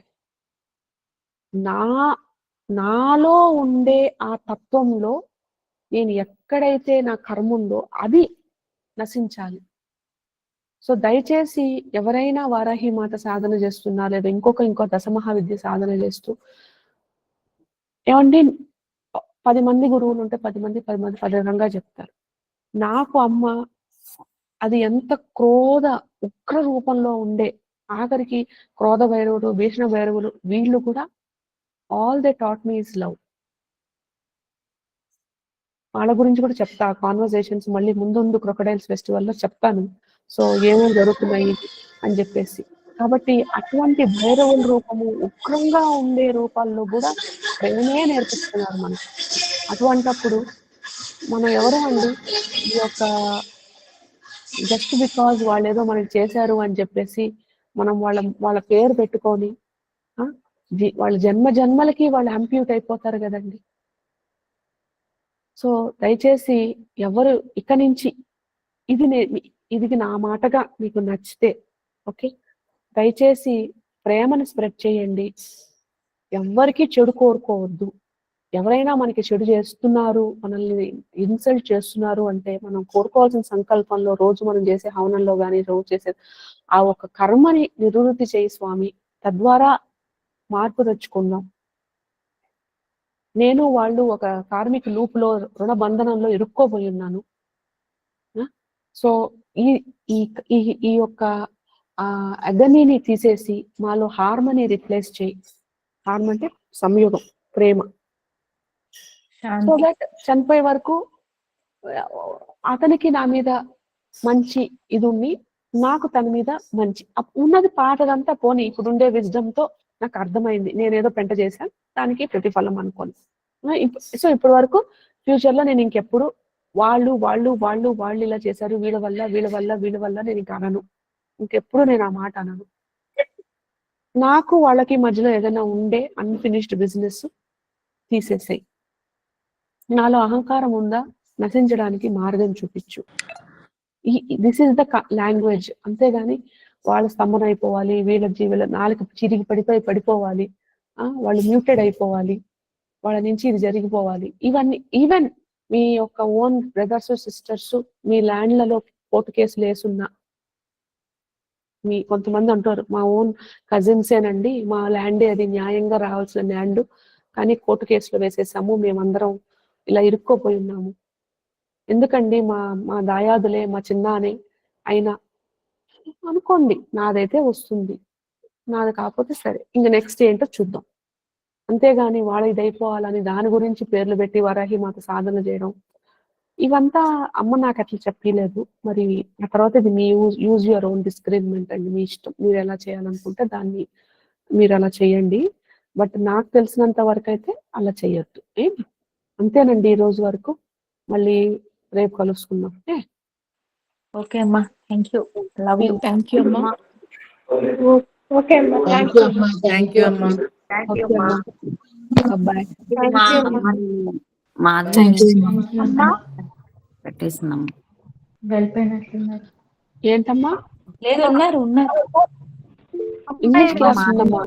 Speaker 1: నాలో ఉండే ఆ తత్వంలో నేను ఎక్కడైతే నా కర్మ ఉందో అది నశించాలి. సో దయచేసి ఎవరైనా వారాహి మాత సాధన చేస్తున్నా, లేదా ఇంకో దశమహావిద్య సాధన చేస్తూ, ఏమండి 10 మంది గురువులు ఉంటే 10 మంది 10 రకంగా చెప్తారు. నాకు అమ్మ అది ఎంత ఉగ్ర రూపంలో ఉండే, ఆఖరికి క్రోధ భైరవుడు, భీషణ భైరవులు వీళ్ళు కూడా all they taught me is love. వాళ్ళ గురించి కూడా చెప్తా, కాన్వర్సేషన్స్ మళ్ళీ ముందు క్రొకడైల్స్ ఫెస్టివల్లో చెప్తాను. సో ఏమేమి జరుగుతున్నాయి అని చెప్పేసి. కాబట్టి అటువంటి భైరవుల రూపము, ఉగ్రంగా ఉండే రూపాల్లో కూడా ప్రేమే నేర్పిస్తున్నారు మనకి. అటువంటప్పుడు మనం ఎవరు అండి ఈ యొక్క జస్ట్ బికాజ్ వాళ్ళు ఏదో మనకి చేశారు అని చెప్పేసి మనం వాళ్ళ పేరు పెట్టుకొని వాళ్ళ జన్మలకి వాళ్ళు అంప్యూట్ అయిపోతారు కదండి. సో దయచేసి ఎవరు ఇక నుంచి ఇది నా మాటగా మీకు నచ్చితే ఓకే, దయచేసి ప్రేమను స్ప్రెడ్ చేయండి. ఎవరికి చెడు కోరుకోవద్దు. ఎవరైనా మనకి చెడు చేస్తున్నారు, మనల్ని ఇన్సల్ట్ చేస్తున్నారు అంటే మనం కోరుకోవాల్సిన సంకల్పంలో, రోజు మనం చేసే హవనంలో కానీ, రోజు చేసే ఆ ఒక కర్మని నివృత్తి చేయి స్వామి, తద్వారా మార్పు తెచ్చుకుందాం. నేను వాళ్ళు ఒక కార్మిక లూప్ లో, రుణ బంధనంలో ఇరుక్కోబోయి ఉన్నాను. సో ఈ యొక్క అగనీని తీసేసి మాలో హార్మనీ రిప్లేస్ చేయి. హార్మనీ అంటే సంయోగం, ప్రేమ. సో దట్ చనిపోయే వరకు అతనికి నా మీద మంచి ఇది ఉంది, నాకు తన మీద మంచి ఉన్నది. పాతదంతా పోనీ, ఇప్పుడుండే విజ్డమ్ తో నాకు అర్థమైంది, నేనేదో పెంట చేశాను, దానికి ప్రతిఫలం అనుకోని. సో ఇప్పటి వరకు ఫ్యూచర్ లో నేను ఇంకెప్పుడు వాళ్ళు ఇలా చేశారు, వీళ్ళ వల్ల నేను ఇంక అనను. ఇంకెప్పుడు నేను ఆ మాట అనను. నాకు వాళ్ళకి మధ్యలో ఏదైనా ఉండే అన్ఫినిష్డ్ బిజినెస్ తీసేసాయి. నాలో అహంకారం ఉందా? నశించడానికి మార్గం చూపించు. This is the language. అంతేగాని వాళ్ళ స్తంభన అయిపోవాలి, వీళ్ళ జీవుల నాలుగు చిరిగి పడిపోవాలి, వాళ్ళు మ్యూటెడ్ అయిపోవాలి, వాళ్ళ నుంచి ఇది జరిగిపోవాలి. ఇవన్నీ ఈవెన్ మీ యొక్క ఓన్ బ్రదర్స్ సిస్టర్స్ మీ ల్యాండ్లలో కోర్టు కేసులు వేసున్నా, మీ కొంతమంది అంటారు మా ఓన్ కజిన్సేనండి, మా ల్యాండే అది న్యాయంగా రావాల్సిన ల్యాండ్, కానీ కోర్టు కేసులో వేసేసాము, మేమందరం ఇలా ఇరుక్కోపోయి ఉన్నాము. ఎందుకండి మా దాయాదులే, మా చిన్నానే అయినా అనుకోండి, నాదైతే వస్తుంది, నాది కాకపోతే సరే, ఇంక నెక్స్ట్ ఏంటో చూద్దాం. అంతేగాని వాళ్ళ ఇది అయిపోవాలని దాని గురించి పేర్లు పెట్టి వరాహి మాత సాధన చేయడం, ఇవంతా అమ్మ నాకు అట్లా చెప్పలేదు. మరి ఆ తర్వాత ఇది మీ యూజ్ యువర్ ఓన్ డిస్క్రిమినెంట్ అండి, మీ ఇష్టం, మీరు ఎలా చేయాలనుకుంటే దాన్ని మీరు అలా చేయండి. బట్ నాకు తెలిసినంత వరకు అయితే అలా చేయొద్దు. అంతేనండి ఈ రోజు వరకు. మళ్ళీ రేపు కలుసుకుందాం.
Speaker 4: ఓకే అమ్మా, thank you, love you.
Speaker 2: Thank you అమ్మా.
Speaker 5: ఓకే అమ్మా,
Speaker 2: థ్యాంక్ యూ అమ్మా. థ్యాంక్ యూ అమ్మా.
Speaker 1: ఓకే అమ్మా, బాయ్.
Speaker 6: పెట్టేసినాం.
Speaker 5: వెళ్ళిపోయినట్లున్నారు.
Speaker 1: ఏంటమ్మా
Speaker 4: లేదు, ఉన్నారు.
Speaker 1: ఇంగ్లీష్ క్లాస్ ఉందమ్మా.